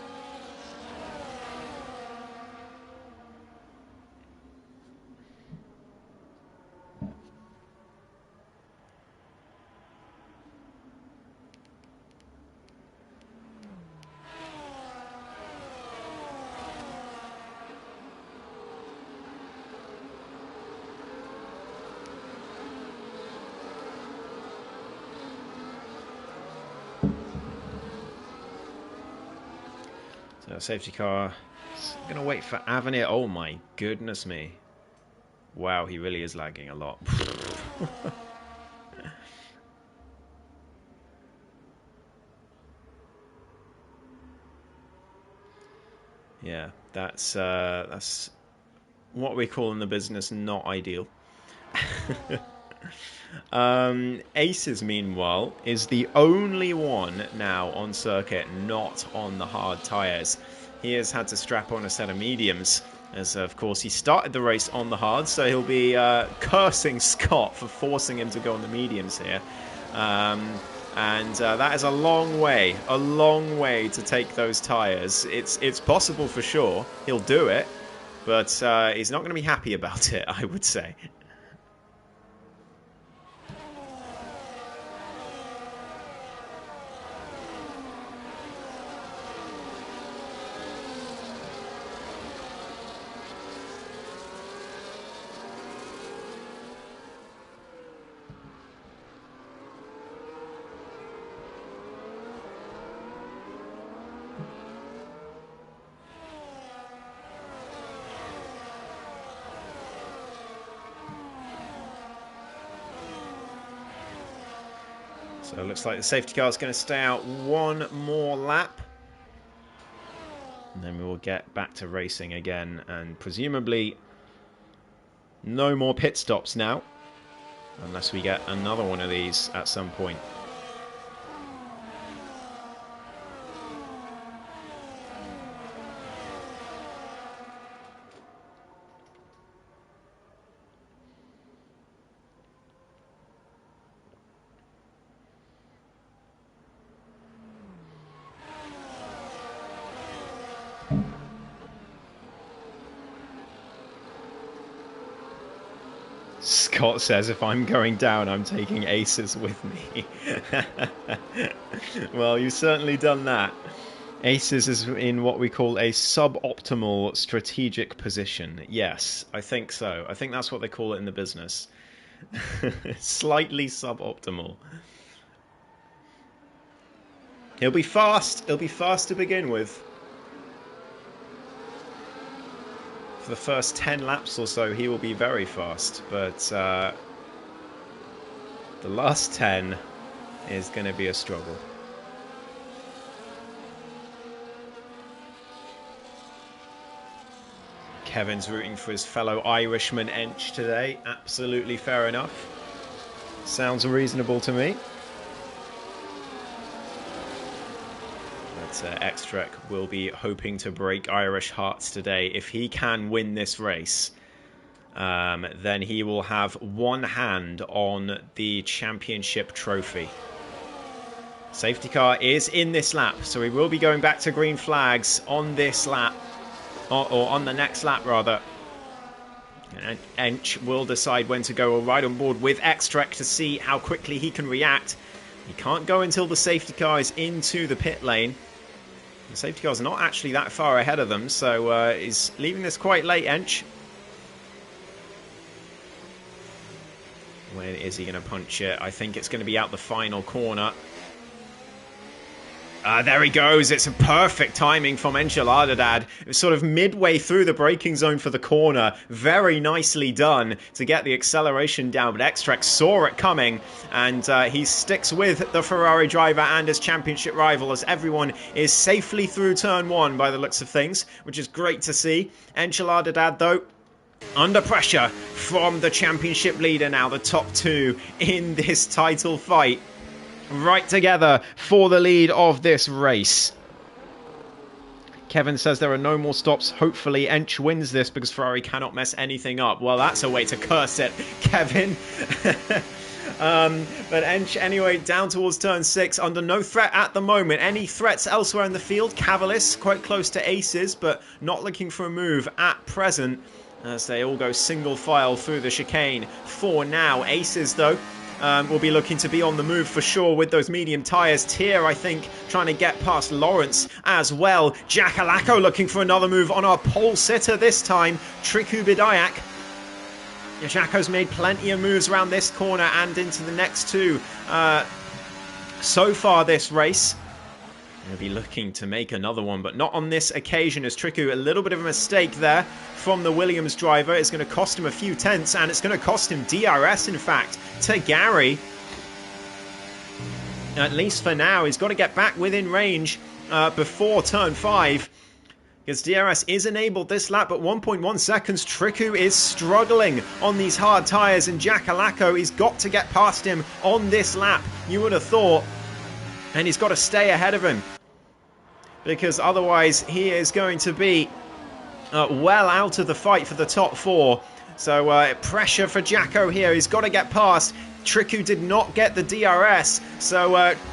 So safety car is going to wait for Avenir. Oh my goodness me. Wow, he really is lagging a lot. Yeah, that's what we call in the business not ideal. Aces, meanwhile, is the only one now on circuit not on the hard tyres. He has had to strap on a set of mediums, as of course he started the race on the hard, so he'll be cursing Scott for forcing him to go on the mediums here. And that is a long way to take those tyres. It's possible for sure. He'll do it, but he's not going to be happy about it, I would say. So it looks like the safety car is going to stay out one more lap. And then we will get back to racing again. And presumably no more pit stops now. Unless we get another one of these at some point. Scott says, if I'm going down, I'm taking aces with me. Well, you've certainly done that. Aces is in what we call a suboptimal strategic position. Yes, I think so. I think that's what they call it in the business. Slightly suboptimal. He'll be fast. He'll be fast to begin with. For the first 10 laps or so, he will be very fast, but the last 10 is going to be a struggle. Kevin's rooting for his fellow Irishman Ench today. Absolutely fair enough. Sounds reasonable to me. Extrek will be hoping to break Irish hearts today. If he can win this race, then he will have one hand on the championship trophy. Safety car is in this lap, so we will be going back to green flags on this lap, or on the next lap rather. And Ench will decide when to go or ride on board with Extrek to see how quickly he can react. He can't go until the safety car is into the pit lane. The safety car's not actually that far ahead of them, so he's leaving this quite late, Ench. When is he going to punch it? I think it's going to be out the final corner. There he goes. It's a perfect timing from Enchiladadad. It was sort of midway through the braking zone for the corner. Very nicely done to get the acceleration down. But Extrek saw it coming, and he sticks with the Ferrari driver and his championship rival as everyone is safely through turn one by the looks of things, which is great to see. Enchiladadad, though, Under pressure from the championship leader now, the top two in this title fight. Right together for the lead of this race. Kevin says there are no more stops. Hopefully Ench wins this because Ferrari cannot mess anything up. Well, that's a way to curse it, Kevin. But Ench, anyway, down towards turn 6, under no threat at the moment. Any threats elsewhere in the field? Cavallis quite close to Aces, but not looking for a move at present as they all go single file through the chicane for now. Aces, though, will be looking to be on the move for sure with those medium tyres. Tier, I think, trying to get past Lawrence as well. Jack Alacco looking for another move on our pole sitter this time. Triku Bidayak. Jacko's made plenty of moves around this corner and into the next two so far this race. He'll be looking to make another one, but not on this occasion as Triku, a little bit of a mistake there from the Williams driver. It's going to cost him a few tenths, and it's going to cost him DRS, in fact, to Gary. At least for now, he's got to get back within range before turn 5. Because DRS is enabled this lap, but 1.1 seconds. Triku is struggling on these hard tyres, and Jack Alacco, he's got to get past him on this lap, you would have thought. And he's got to stay ahead of him, because otherwise he is going to be well out of the fight for the top 4. So pressure for Jacko here. He's got to get past. Triku did not get the DRS, so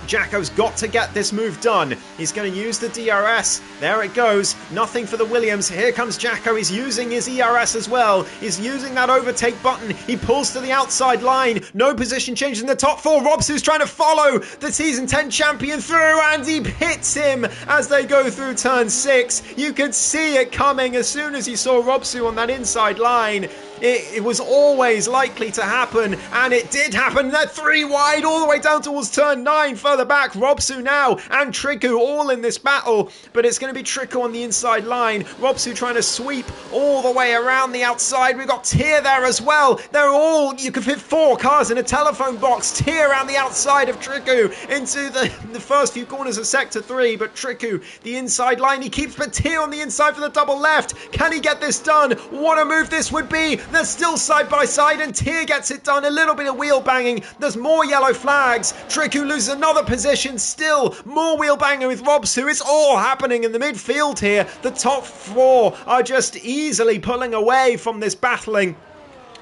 Jacko's got to get this move done. He's going to use the DRS. There it goes. Nothing for the Williams. Here comes Jacko. He's using his ERS as well. He's using that overtake button. He pulls to the outside line. No position change in the top 4. Robsu's trying to follow the Season 10 champion through, and he hits him as they go through turn 6. You could see it coming as soon as you saw Robsu on that inside line. It was always likely to happen, and it did happen. They're 3 wide all the way down towards turn 9. Further back, Robsu now and Triku all in this battle, but it's going to be Triku on the inside line. Robsu trying to sweep all the way around the outside. We've got Tier there as well. They're all, you could fit 4 cars in a telephone box. Tier around the outside of Triku into the first few corners of Sector 3, but Triku, the inside line, he keeps, but Tier on the inside for the double left. Can he get this done? What a move this would be. They're still side by side, and Tier gets it done. A little bit of wheel banging. There's more yellow flags. Triku loses another position. Still more wheel banging with Robsu. It's all happening in the midfield here. The top 4 are just easily pulling away from this battling.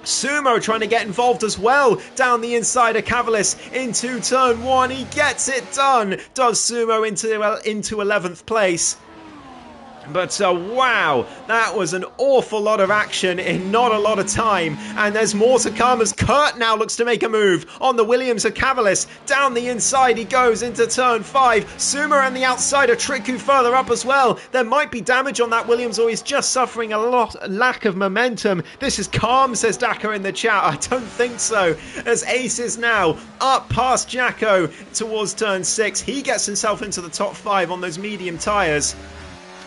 Sumo trying to get involved as well down the inside of Cavallis into turn 1. He gets it done. Does Sumo into 11th place. But wow, that was an awful lot of action in not a lot of time, and there's more to come as Kurt now looks to make a move on the Williams of Cavallis. Down the inside he goes into turn 5. Sumo and the outside of Triku further up as well. There might be damage on that Williams, or he's just suffering a lack of momentum. This is calm, says Daka in the chat. I don't think so, as Ace is now up past Jacko towards turn 6. He gets himself into the top 5 on those medium tyres.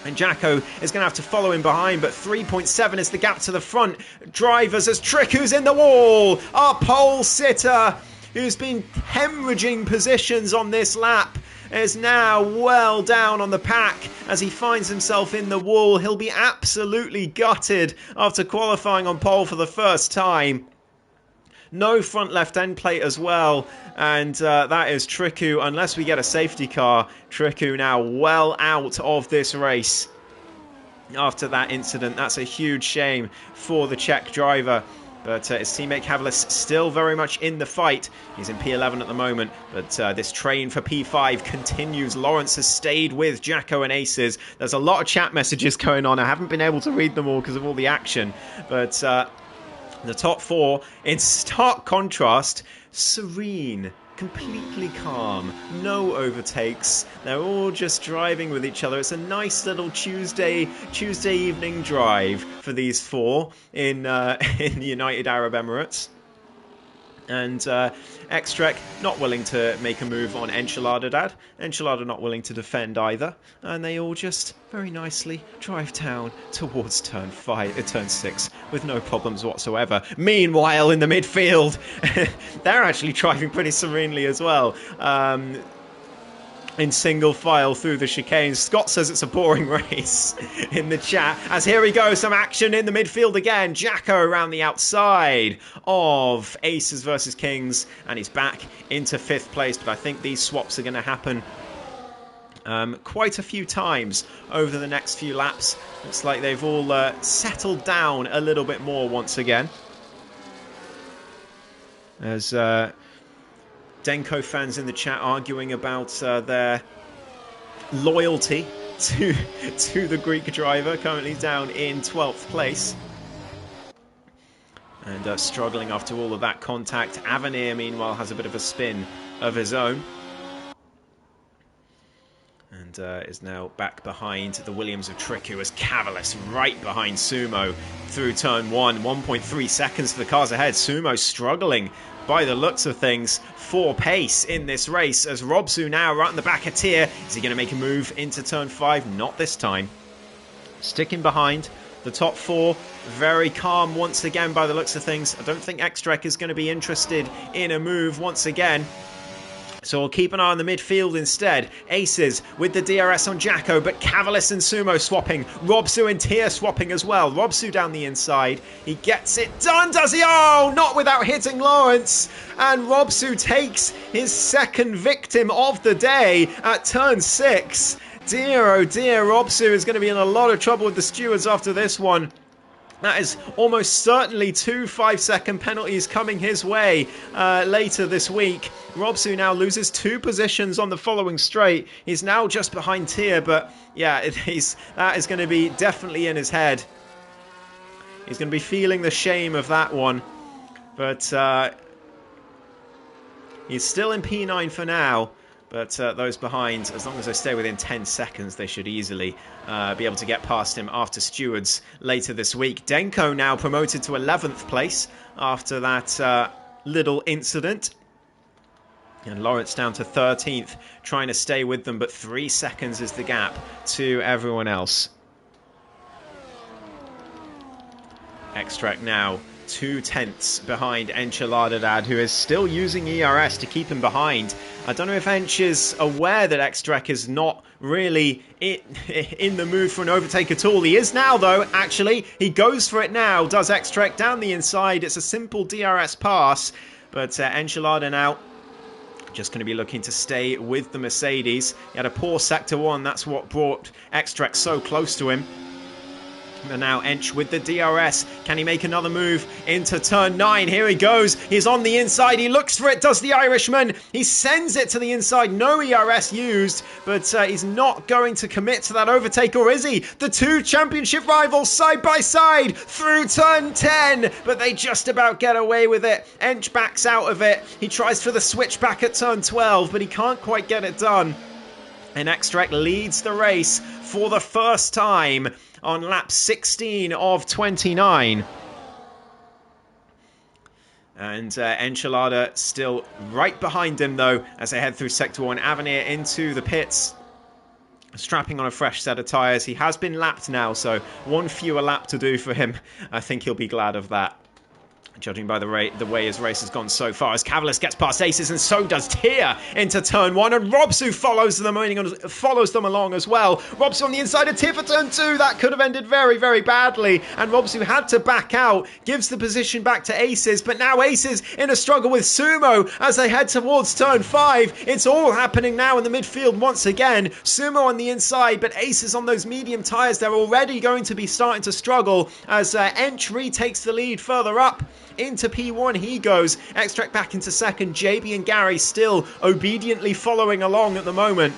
And Jacko is going to have to follow him behind, but 3.7 is the gap to the front drivers as Triku's in the wall. Our pole sitter, who's been hemorrhaging positions on this lap, is now well down on the pack as he finds himself in the wall. He'll be absolutely gutted after qualifying on pole for the first time. No front left end plate as well, and that is Triku. Unless we get a safety car, Triku now well out of this race after that incident. That's a huge shame for the Czech driver, but his teammate Cavallis still very much in the fight. He's in P11 at the moment, but this train for P5 continues. Lawrence has stayed with Jacko and Aces. There's a lot of chat messages going on. I haven't been able to read them all because of all the action, but the top 4, in stark contrast, serene, completely calm, no overtakes. They're all just driving with each other. It's a nice little Tuesday evening drive for these 4 in the United Arab Emirates. And Xtrek not willing to make a move on Enchilada Dad. Enchilada not willing to defend either. And they all just very nicely drive down towards turn 6 with no problems whatsoever. Meanwhile, in the midfield, they're actually driving pretty serenely as well. in single file through the chicane. Scott says it's a boring race in the chat. As here we go, some action in the midfield again. Jacko around the outside of Aces versus Kings, and he's back into 5th place. But I think these swaps are going to happen quite a few times over the next few laps. Looks like they've all settled down a little bit more once again. As Denko fans in the chat arguing about their loyalty to the Greek driver, currently down in 12th place. And struggling after all of that contact. Avenir, meanwhile, has a bit of a spin of his own. And is now back behind the Williams of Triku as Cavalis right behind Sumo through turn 1. 1.3 seconds for the cars ahead. Sumo struggling by the looks of things for pace in this race as Robsu now right in the back of Tier. Is he going to make a move into turn 5? Not this time. Sticking behind the top 4. Very calm once again by the looks of things. I don't think Xtrek is going to be interested in a move once again. So we'll keep an eye on the midfield instead. Aces with the DRS on Jacko, but Cavalis and Sumo swapping. Robsu and Tier swapping as well. Robsu down the inside. He gets it done, does he? Oh, not without hitting Lawrence. And Robsu takes his 2nd victim of the day at turn 6. Dear, oh dear, Robsu is going to be in a lot of trouble with the stewards after this one. That is almost certainly 2 5-second penalties coming his way later this week. Robsu now loses 2 positions on the following straight. He's now just behind Tier, but yeah, that is going to be definitely in his head. He's going to be feeling the shame of that one. But he's still in P9 for now. But those behind, as long as they stay within 10 seconds, they should easily be able to get past him after stewards later this week. Denko now promoted to 11th place after that little incident. And Lawrence down to 13th, trying to stay with them, but 3 seconds is the gap to everyone else. Xtract now 2/10 behind Enchiladadad, who is still using ERS to keep him behind. I don't know if Ench is aware that Xtract is not really in the mood for an overtake at all. He is now, though, actually. He goes for it now, does Xtract down the inside. It's a simple DRS pass, but Enchilada now just going to be looking to stay with the Mercedes. He had a poor Sector 1. That's what brought Xtract so close to him. And now Ench with the DRS. Can he make another move into turn 9? Here he goes. He's on the inside. He looks for it. Does the Irishman. He sends it to the inside. No ERS used. But he's not going to commit to that overtake, or is he? The 2 championship rivals side by side through turn 10. But they just about get away with it. Ench backs out of it. He tries for the switch back at turn 12. But he can't quite get it done. And Xtract leads the race for the first time on lap 16 of 29. And Enchilada still right behind him, though, as they head through Sector 1. Avenir into the pits, strapping on a fresh set of tyres. He has been lapped now, so 1 fewer lap to do for him. I think he'll be glad of that, judging by the way his race has gone so far, as Cavalis gets past Aces, and so does Tier into turn 1, and Robsu follows them along as well. Robsu on the inside of Tier for turn 2. That could have ended very, very badly, and Robsu had to back out, gives the position back to Aces, but now Aces in a struggle with Sumo as they head towards turn 5. It's all happening now in the midfield once again. Sumo on the inside, but Aces on those medium tyres. They're already going to be starting to struggle as Ench retakes the lead further up. Into P1 he goes. Xtract back into second. JB and Gary still obediently following along at the moment.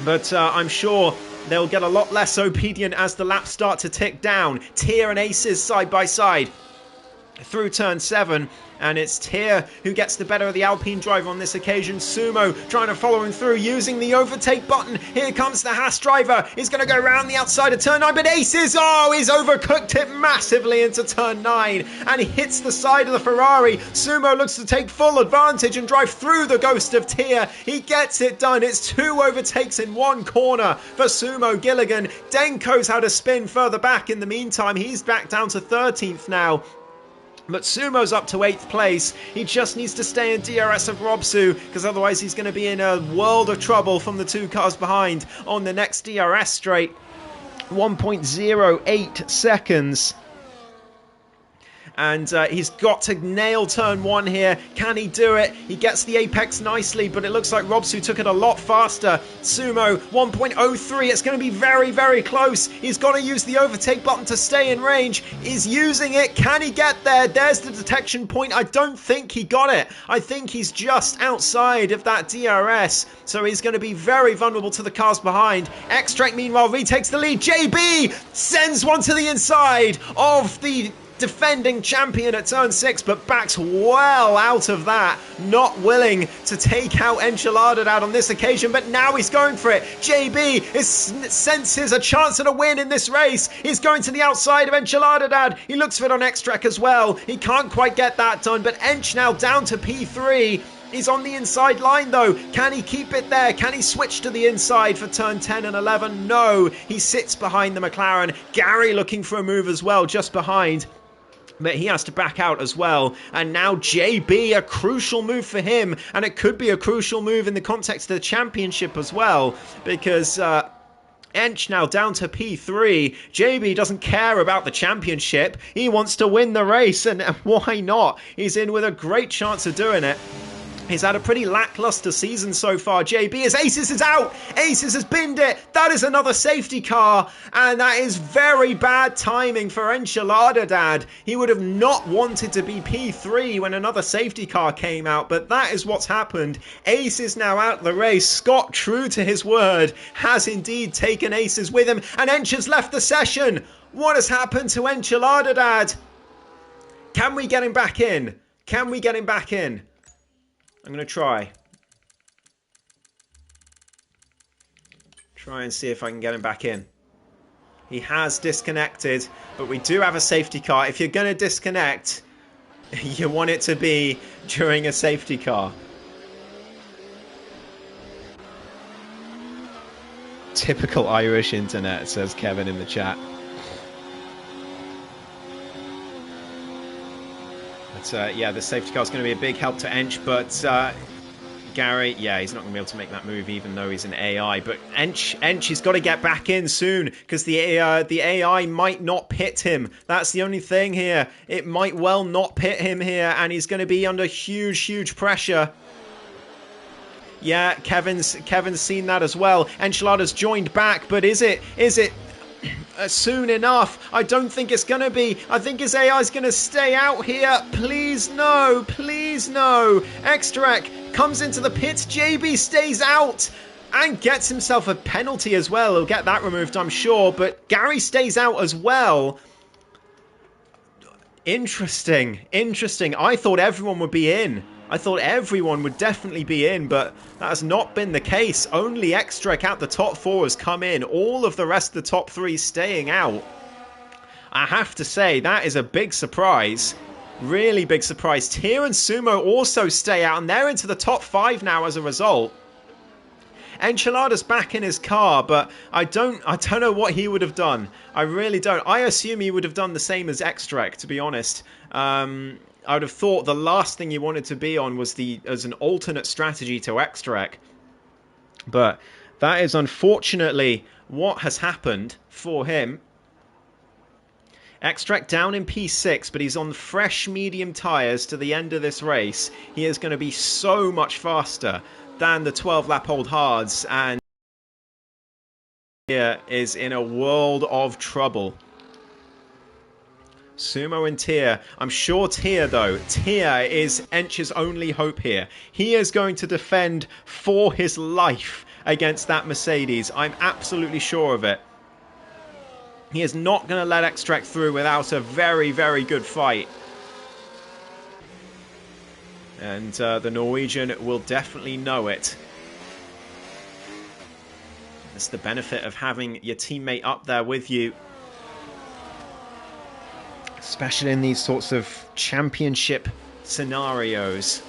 But I'm sure they'll get a lot less obedient as the laps start to tick down. Tier and Aces side by side through turn 7. And it's Tier who gets the better of the Alpine driver on this occasion. Sumo trying to follow him through using the overtake button. Here comes the Haas driver. He's going to go around the outside of turn 9, but Aces, oh, he's overcooked it massively into turn 9. And he hits the side of the Ferrari. Sumo looks to take full advantage and drive through the ghost of Tier. He gets it done. It's 2 overtakes in 1 corner for Sumo Gilligan. Denko's had a spin further back in the meantime. He's back down to 13th now. But Sumo's up to 8th place. He just needs to stay in DRS of Robsu, because otherwise he's going to be in a world of trouble from the 2 cars behind on the next DRS straight. 1.08 seconds. And he's got to nail turn 1 here. Can he do it? He gets the apex nicely, but it looks like Robsu took it a lot faster. Sumo, 1.03. It's going to be very, very close. He's got to use the overtake button to stay in range. He's using it. Can he get there? There's the detection point. I don't think he got it. I think he's just outside of that DRS. So he's going to be very vulnerable to the cars behind. Extract, meanwhile, retakes the lead. JB sends one to the inside of the defending champion at turn 6, but backs well out of that, not willing to take out Enchiladad on this occasion, but now he's going for it. JB senses a chance at a win in this race. He's going to the outside of Enchiladad. He looks for it on Extract as well. He can't quite get that done, but Ench now down to P3. He's on the inside line though. Can he keep it there? Can he switch to the inside for turn 10 and 11? No. He sits behind the McLaren. Gary looking for a move as well, just behind. But he has to back out as well. And now JB, a crucial move for him. And it could be a crucial move in the context of the championship as well. Because Ench now down to P3. JB doesn't care about the championship. He wants to win the race. And why not? He's in with a great chance of doing it. He's had a pretty lackluster season so far. JB, as Aces is out. Aces has binned it. That is another safety car. And that is very bad timing for Enchiladad. He would have not wanted to be P3 when another safety car came out. But that is what's happened. Ace is now out of the race. Scott, true to his word, has indeed taken Aces with him. And Ench has left the session. What has happened to Enchiladad? Can we get him back in? Can we get him back in? I'm going to try and see if I can get him back in. He has disconnected, but we do have a safety car. If you're going to disconnect, you want it to be during a safety car. Typical Irish internet, says Kevin in the chat. Yeah, the safety car is going to be a big help to Ench, but Gary, yeah, he's not going to be able to make that move even though he's an AI. But Ench has got to get back in soon because the AI might not pit him. That's the only thing here. It might well not pit him here, and he's going to be under huge pressure. Yeah, Kevin's seen that as well. Enchiladad's joined back, but is it soon enough? I don't think it's going to be. I think his AI is going to stay out here. Please no. Please no. Extract comes into the pits. JB stays out and gets himself a penalty as well. He'll get that removed, I'm sure. But Gary stays out as well. Interesting. I thought everyone would be in. I thought everyone would definitely be in, but that has not been the case. Only Extract out the top 4 has come in. All of the rest of the top 3 staying out. I have to say, that is a big surprise. Really big surprise. Tier and Sumo also stay out, and they're into the top 5 now as a result. Enchiladad's back in his car, but I don't know what he would have done. I really don't. I assume he would have done the same as Extract, to be honest. I would have thought the last thing you wanted to be on was as an alternate strategy to Extract. But that is unfortunately what has happened for him. Extract down in P6, but he's on fresh medium tyres to the end of this race. He is going to be so much faster than the 12-lap-old hards, and here is in a world of trouble. Sumo and Tier. I'm sure Tier, though. Tier is Ench's only hope here. He is going to defend for his life against that Mercedes. I'm absolutely sure of it. He is not going to let Extract through without a very good fight. And the Norwegian will definitely know it. That's the benefit of having your teammate up there with you. Especially in these sorts of championship scenarios.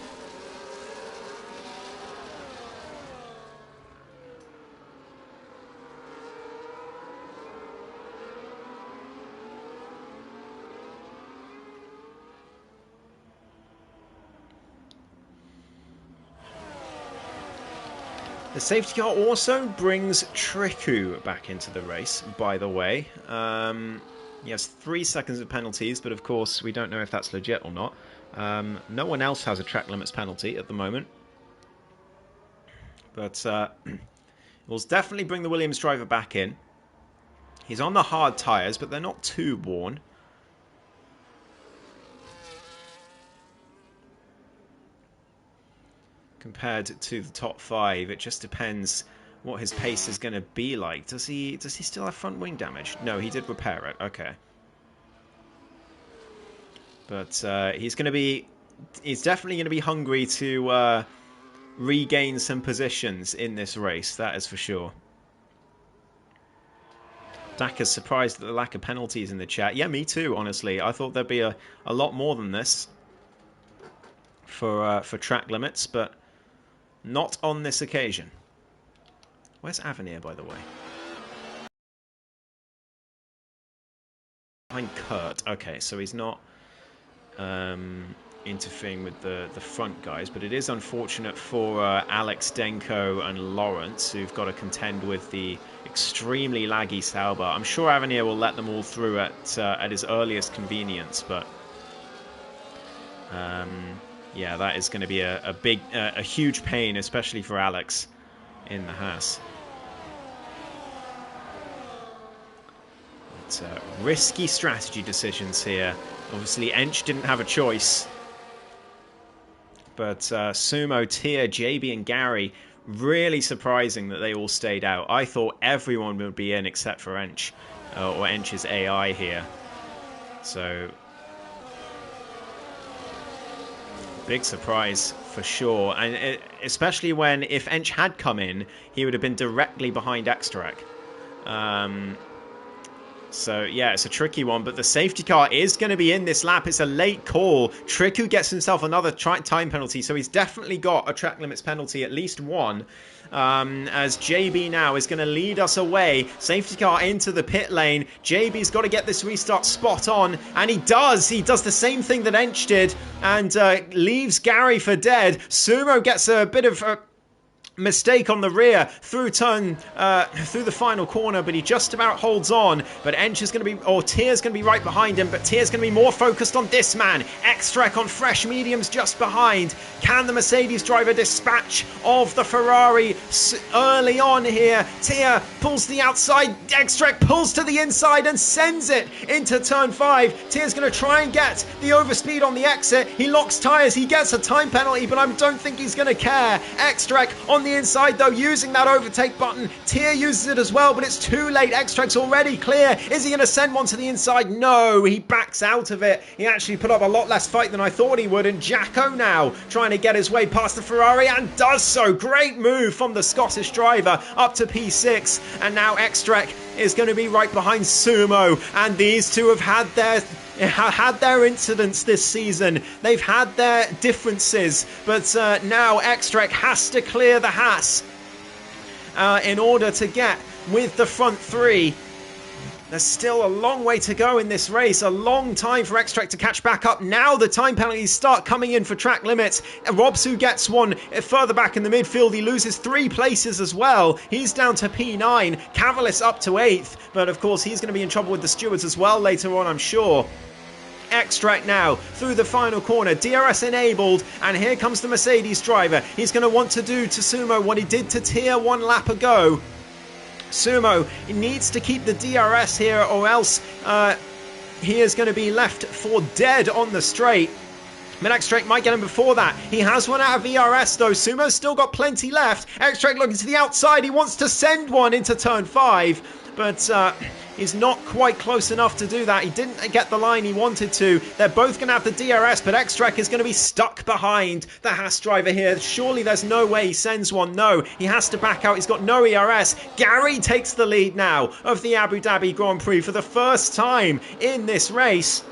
The safety car also brings Triku back into the race, by the way. He has 3 seconds of penalties, but of course we don't know if that's legit or not. No one else has a track limits penalty at the moment. But we'll definitely bring the Williams driver back in. He's on the hard tyres, but they're not too worn. Compared to the top 5, it just depends what his pace is going to be like. Does he still have front wing damage? No, he did repair it. Okay. But he's definitely going to be hungry to regain some positions in this race, that is for sure. Daka's surprised at the lack of penalties in the chat. Yeah, me too, honestly. I thought there'd be a lot more than this for track limits, but not on this occasion. Where's Avenir, by the way? Behind Kurt. Okay, so he's not interfering with the front guys, but it is unfortunate for Alex, Denko and Lawrence, who've got to contend with the extremely laggy Sauber. I'm sure Avenir will let them all through at his earliest convenience, but yeah, that is going to be a huge pain, especially for Alex in the Haas. But risky strategy decisions here. Obviously, Ench didn't have a choice. But Sumo, Tia, JB and Gary, really surprising that they all stayed out. I thought everyone would be in except for Ench, or Ench's AI here. So, big surprise for sure. And especially when, if Ench had come in, he would have been directly behind Extrac. So, yeah, it's a tricky one, but the safety car is going to be in this lap. It's a late call. Triku gets himself another time penalty, so he's definitely got a track limits penalty, at least one, as JB now is going to lead us away. Safety car into the pit lane. JB's got to get this restart spot on, and he does. He does the same thing that Ench did, and leaves Gary for dead. Sumo gets a bit of mistake on the rear through the final corner, but he just about holds on. But Ench is going to be, or Tier's going to be right behind him, but Tier's going to be more focused on this man. Extrac on fresh mediums just behind. Can the Mercedes driver dispatch of the Ferrari early on here? Tier pulls to the outside, Extrac pulls to the inside and sends it into turn 5. Tier's going to try and get the overspeed on the exit. He locks tyres, he gets a time penalty, but I don't think he's going to care. Extrac on the inside though, using that overtake button. Tier uses it as well, but it's too late. Extract's already clear. Is he going to send one to the inside? No, he backs out of it. He actually put up a lot less fight than I thought he would, and Jacko now trying to get his way past the Ferrari, and does so. Great move from the Scottish driver up to P6, and now Extrac is going to be right behind Sumo, and these two have had their incidents this season. They've had their differences, but now Extrac has to clear the Haas in order to get with the front 3. There's still a long way to go in this race, a long time for Extrac to catch back up. Now the time penalties start coming in for track limits. Robsu gets one further back in the midfield. He loses 3 places as well. He's down to P9. Cavalis up to 8th, but of course he's going to be in trouble with the stewards as well later on, I'm sure. Extrac now through the final corner, DRS enabled, and here comes the Mercedes driver. He's going to want to do to Sumo what he did to Tier 1 lap ago. Sumo needs to keep the DRS here, or else he is going to be left for dead on the straight. But Extrac might get him before that. He has one out of ERS though. Sumo's still got plenty left. Extrac looking to the outside. He wants to send one into turn 5, but he's not quite close enough to do that. He didn't get the line he wanted to. They're both going to have the DRS, but Extrac is going to be stuck behind the Haas driver here. Surely there's no way he sends one. No, he has to back out. He's got no ERS. Gary takes the lead now of the Abu Dhabi Grand Prix for the first time in this race.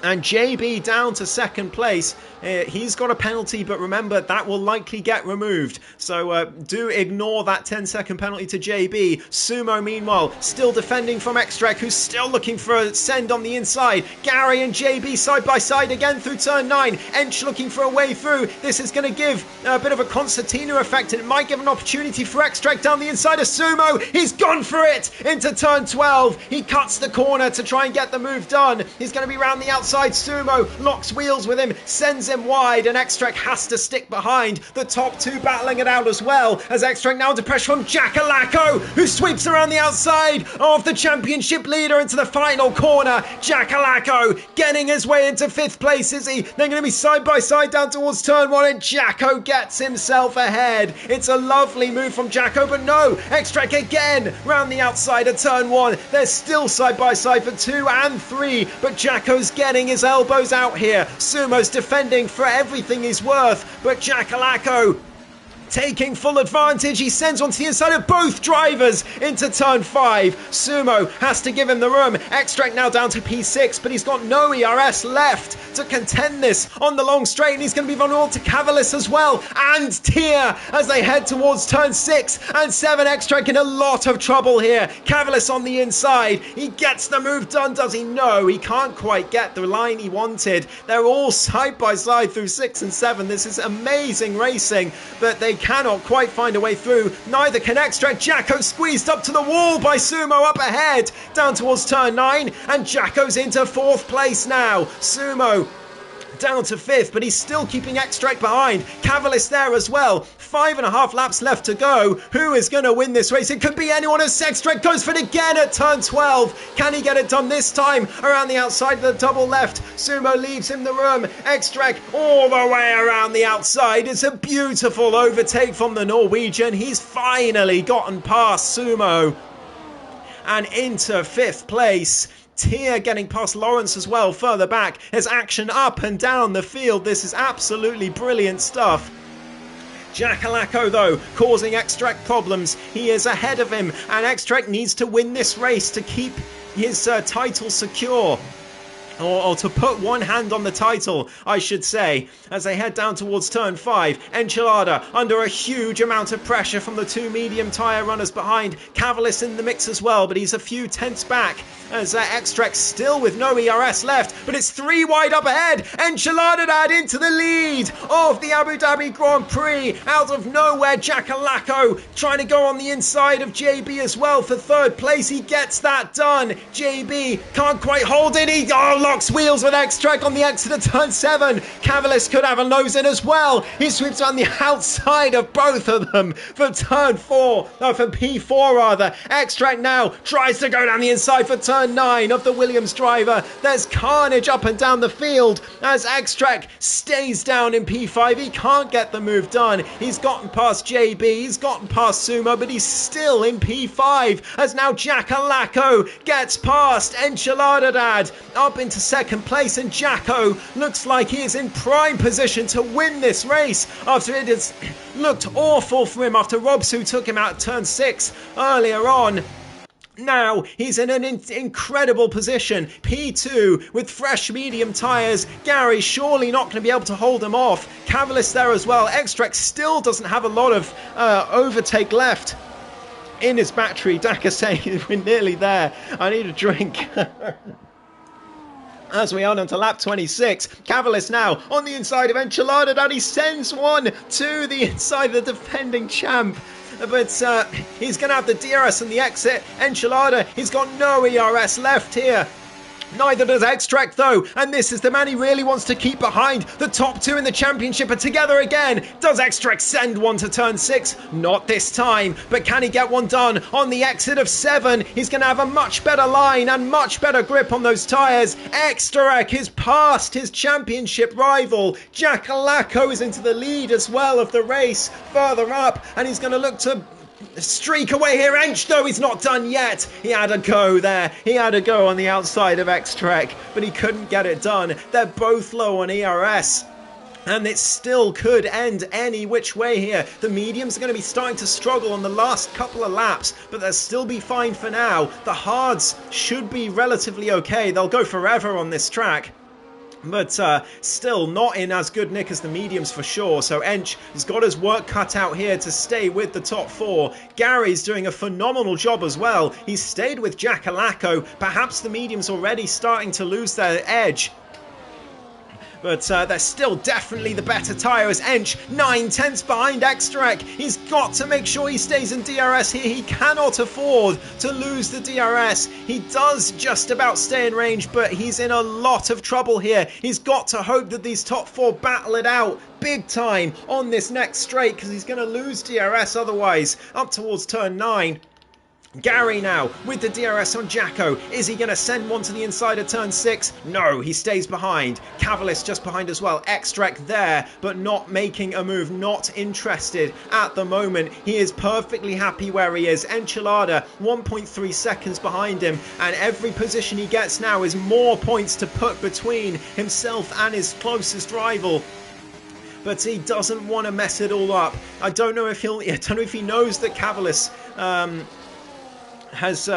And JB down to second place. He's got a penalty, but remember, that will likely get removed. So do ignore that 10-second penalty to JB. Sumo, meanwhile, still defending from Extrek, who's still looking for a send on the inside. Gary and JB side by side again through turn 9. Ench looking for a way through. This is going to give a bit of a concertina effect, and it might give an opportunity for Extrek down the inside of Sumo. He's gone for it into turn 12. He cuts the corner to try and get the move done. He's going to be round the outside. Sumo locks wheels with him, sends him wide, and Extrek has to stick behind. The top two battling it out as well, as Extrek now under pressure from Jackalacko, who sweeps around the outside of the championship leader into the final corner. Jackalacko getting his way into 5th place, is he? They're going to be side by side down towards turn 1, and Jacko gets himself ahead. It's a lovely move from Jacko, but no, Extrek again round the outside of turn 1. They're still side by side for 2 and 3, but Jacko's getting his elbows out here. Sumo's defending for everything he's worth, but Jackalacko taking full advantage. He sends one to the inside of both drivers into turn 5. Sumo has to give him the room. Extract now down to P6, but he's got no ERS left to contend this on the long straight, and he's going to be vulnerable to Cavalis as well, and Tier as they head towards turn 6 and 7. Extract in a lot of trouble here. Cavalis on the inside. He gets the move done, does he? No, he can't quite get the line he wanted. They're all side by side through 6 and 7. This is amazing racing, but they cannot quite find a way through. Neither can Extract. Jacko squeezed up to the wall by Sumo up ahead down towards turn 9, and Jacko's into 4th place now. Sumo down to 5th, but he's still keeping Extract behind. Cavalis there as well. 5.5 laps left to go. Who is going to win this race? It could be anyone as Extract goes for it again at turn 12. Can he get it done this time? Around the outside of the double left. Sumo leaves him the room. Extract all the way around the outside. It's a beautiful overtake from the Norwegian. He's finally gotten past Sumo and into 5th place. Tier getting past Lawrence as well further back. There's action up and down the field. This is absolutely brilliant stuff. Jackalacko, though, causing Extract problems. He is ahead of him, and Extract needs to win this race to keep his title secure. Or to put one hand on the title, I should say, as they head down towards turn 5. Enchilada under a huge amount of pressure from the 2 medium tyre runners behind. Cavalis in the mix as well, but he's a few tenths back as Extract still with no ERS left, but it's 3 wide up ahead. Enchilada into the lead of the Abu Dhabi Grand Prix. Out of nowhere, Jackalacko trying to go on the inside of JB as well for 3rd place. He gets that done. JB can't quite hold it. He locks wheels with Extract on the exit of turn 7. Cavalis could have a nose in as well. He sweeps on the outside of both of them for turn 4. No, for P4 rather. Extract now tries to go down the inside for turn 9 of the Williams driver. There's carnage up and down the field as Extract stays down in P5. He can't get the move done. He's gotten past JB. He's gotten past Sumo, but he's still in P5 as now Jackalacko gets past Enchiladad up into 2nd place, and Jacko looks like he is in prime position to win this race after it has looked awful for him after Robsu took him out at turn 6 earlier on. Now he's in an incredible position. P2 with fresh medium tyres. Gary surely not going to be able to hold him off. Cavalis there as well. Extract still doesn't have a lot of overtake left in his battery. Daka saying we're nearly there. I need a drink. As we are on to lap 26, Cavalis now on the inside of Enchilada, and he sends one to the inside of the defending champ. But he's going to have the DRS and the exit. Enchilada, he's got no ERS left here. Neither does Extract though, and this is the man he really wants to keep behind. The top 2 in the championship are together again. Does Extract send one to turn 6? Not this time, but can he get one done on the exit of 7? He's going to have a much better line and much better grip on those tyres. Extract is past his championship rival. Jackalacko is into the lead as well of the race further up, and he's going to look to streak away here. Ench though, he's not done yet. He had a go there. He had a go on the outside of Extract, but he couldn't get it done. They're both low on ERS, and it still could end any which way here. The mediums are going to be starting to struggle on the last couple of laps, but they'll still be fine for now. The hards should be relatively okay. They'll go forever on this track. But still not in as good nick as the mediums for sure. So Ench has got his work cut out here to stay with the top 4. Gary's doing a phenomenal job as well. He's stayed with Jackalacco. Perhaps the mediums already starting to lose their edge. But they're still definitely the better tyre as Ench 9/10ths behind Extrek. He's got to make sure he stays in DRS here. He cannot afford to lose the DRS. He does just about stay in range, but he's in a lot of trouble here. He's got to hope that these top 4 battle it out big time on this next straight, because he's going to lose DRS otherwise. Up towards turn 9. Gary now with the DRS on Jacko. Is he going to send one to the inside of turn 6? No, he stays behind. Cavalis just behind as well. Extrek there, but not making a move. Not interested at the moment. He is perfectly happy where he is. Enchilada 1.3 seconds behind him, and every position he gets now is more points to put between himself and his closest rival. But he doesn't want to mess it all up. I don't know if he knows that Cavalis has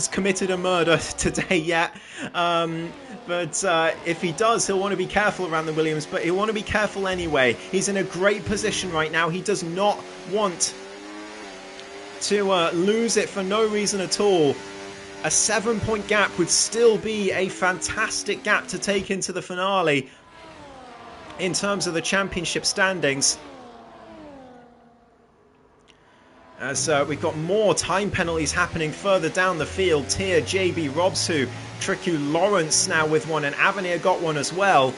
committed a murder today yet, but if he does, he'll want to be careful around the Williams, but he'll want to be careful anyway. He's in a great position right now. He does not want to lose it for no reason at all. A 7-point gap would still be a fantastic gap to take into the finale in terms of the championship standings. As we've got more time penalties happening further down the field. Tier, JB, Robsu, Triku, Lawrence now with one, and Avenir got one as well.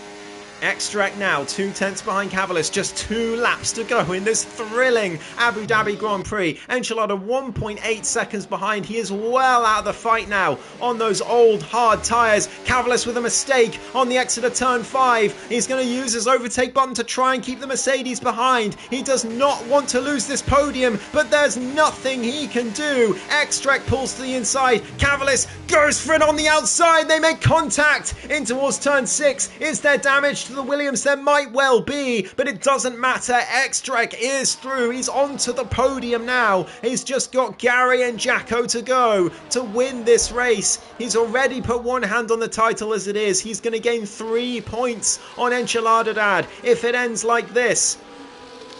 Extract now 2/10ths behind Cavalis, just 2 laps to go in this thrilling Abu Dhabi Grand Prix. Enchilada 1.8 seconds behind. He is well out of the fight now on those old hard tyres. Cavalis with a mistake on the exit of turn 5. He's going to use his overtake button to try and keep the Mercedes behind. He does not want to lose this podium, but there's nothing he can do. Extract pulls to the inside. Cavalis goes for it on the outside. They make contact in towards turn 6. Is there damage to the Williams? There might well be, but it doesn't matter. Extrek is through. He's onto the podium now. He's just got Gary and Jacko to go to win this race. He's already put one hand on the title as it is. He's going to gain 3 points on Enchilada Dad if it ends like this.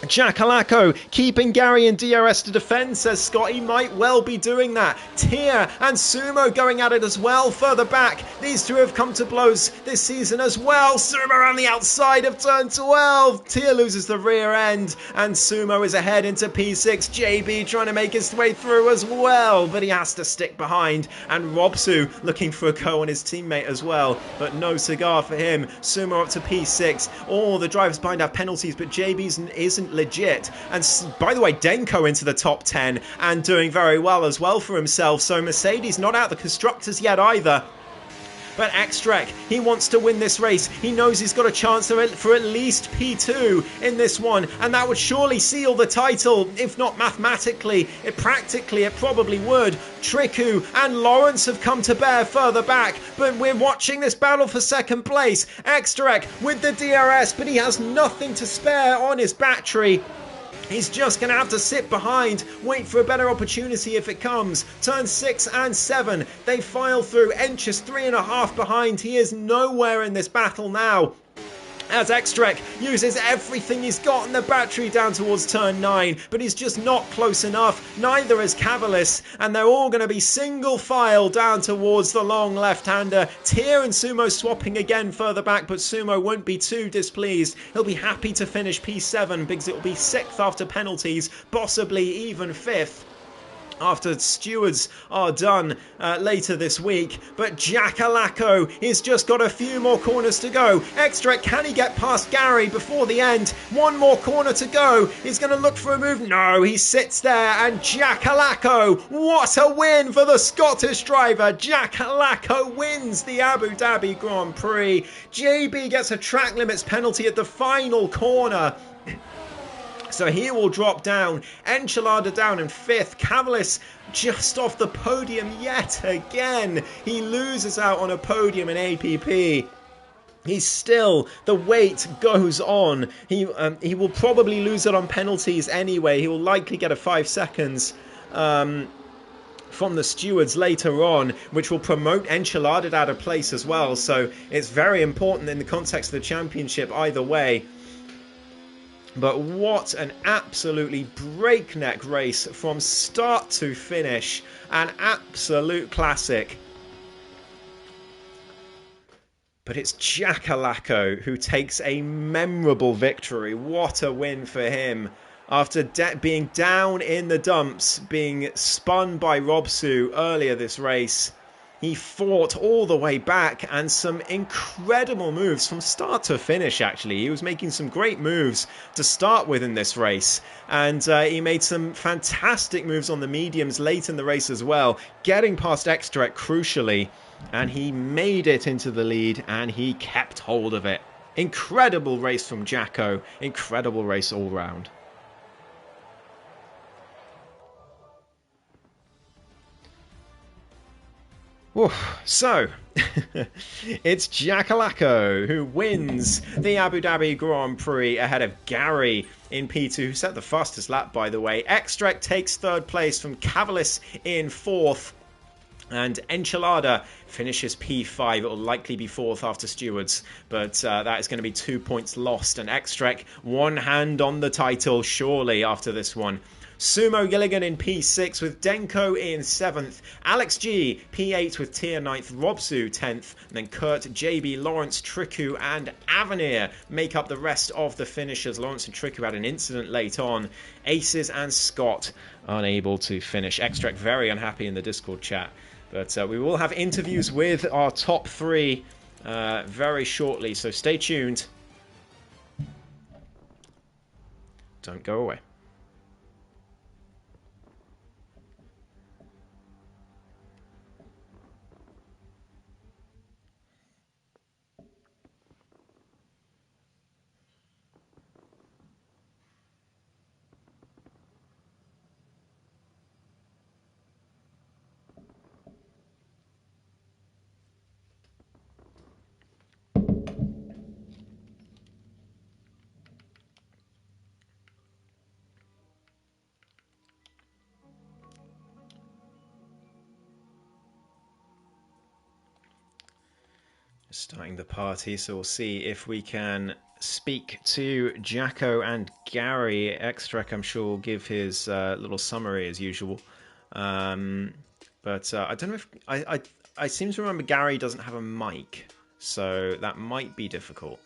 Jackalacco keeping Gary in DRS to defend, says Scott. He might well be doing that. Tier and Sumo going at it as well further back. These two have come to blows this season as well. Sumo on the outside of turn 12. Tier loses the rear end and Sumo is ahead into P6. JB trying to make his way through as well, but he has to stick behind. And Robsu looking for a go on his teammate as well, but no cigar for him. Sumo up to P6. All the drivers behind have penalties, but JB's isn't legit. And by the way, Denko into the top 10 and doing very well as well for himself. So Mercedes not out the constructors yet either. But Extrek, he wants to win this race. He knows he's got a chance for at least P2 in this one, and that would surely seal the title. If not mathematically, it probably would. Triku and Lawrence have come to bear further back, but we're watching this battle for second place. Extrek with the DRS, but he has nothing to spare on his battery. He's just going to have to sit behind, wait for a better opportunity if it comes. Turn 6 and 7, they file through. Ench is 3.5 behind. He is nowhere in this battle now, as Extrek uses everything he's got in the battery down towards turn 9, but he's just not close enough. Neither is Cavalis, and they're all going to be single file down towards the long left-hander. Tier and Sumo swapping again further back, but Sumo won't be too displeased. He'll be happy to finish P7 because it'll be 6th after penalties, possibly even 5th. After stewards are done later this week. But Jackalacco has just got a few more corners to go. Extra, can he get past Gary before the end? One more corner to go. He's going to look for a move. No, he sits there. And Jackalacco, what a win for the Scottish driver. Jackalacco wins the Abu Dhabi Grand Prix. JB gets a track limits penalty at the final corner, so he will drop down. Enchilada down in 5th. Cavalis just off the podium yet again. He loses out on a podium in APP. He's still, the wait goes on. He will probably lose it on penalties anyway. He will likely get a 5 seconds from the stewards later on, which will promote Enchilada out of place as well. So it's very important in the context of the championship either way. But what an absolutely breakneck race from start to finish. An absolute classic. But it's Jackalacko who takes a memorable victory. What a win for him. After being down in the dumps, being spun by Robsu earlier this race, he fought all the way back, and some incredible moves from start to finish, actually. He was making some great moves to start with in this race, and he made some fantastic moves on the mediums late in the race as well, getting past Extrek crucially, and he made it into the lead, and he kept hold of it. Incredible race from Jacko. Incredible race all round. So, it's Jackalacko who wins the Abu Dhabi Grand Prix ahead of Gary in P2, who set the fastest lap, by the way. Extrek takes third place from Cavalis in fourth. And Enchilada finishes P5. It will likely be fourth after stewards, but that is going to be 2 points lost. And Extrek, one hand on the title, surely, after this one. Sumo Gilligan in P6 with Denko in 7th. Alex G, P8 with Tier 9th. Robsu 10th. And then Kurt, JB, Lawrence, Triku and Avenir make up the rest of the finishers. Lawrence and Triku had an incident late on. Aces and Scott unable to finish. Extrek very unhappy in the Discord chat. But we will have interviews with our top three very shortly. So stay tuned. Don't go away. Starting the party, so we'll see if we can speak to Jacko and Gary. Extrek, I'm sure, will give his little summary as usual. But I don't know if... I seem to remember Gary doesn't have a mic, so that might be difficult.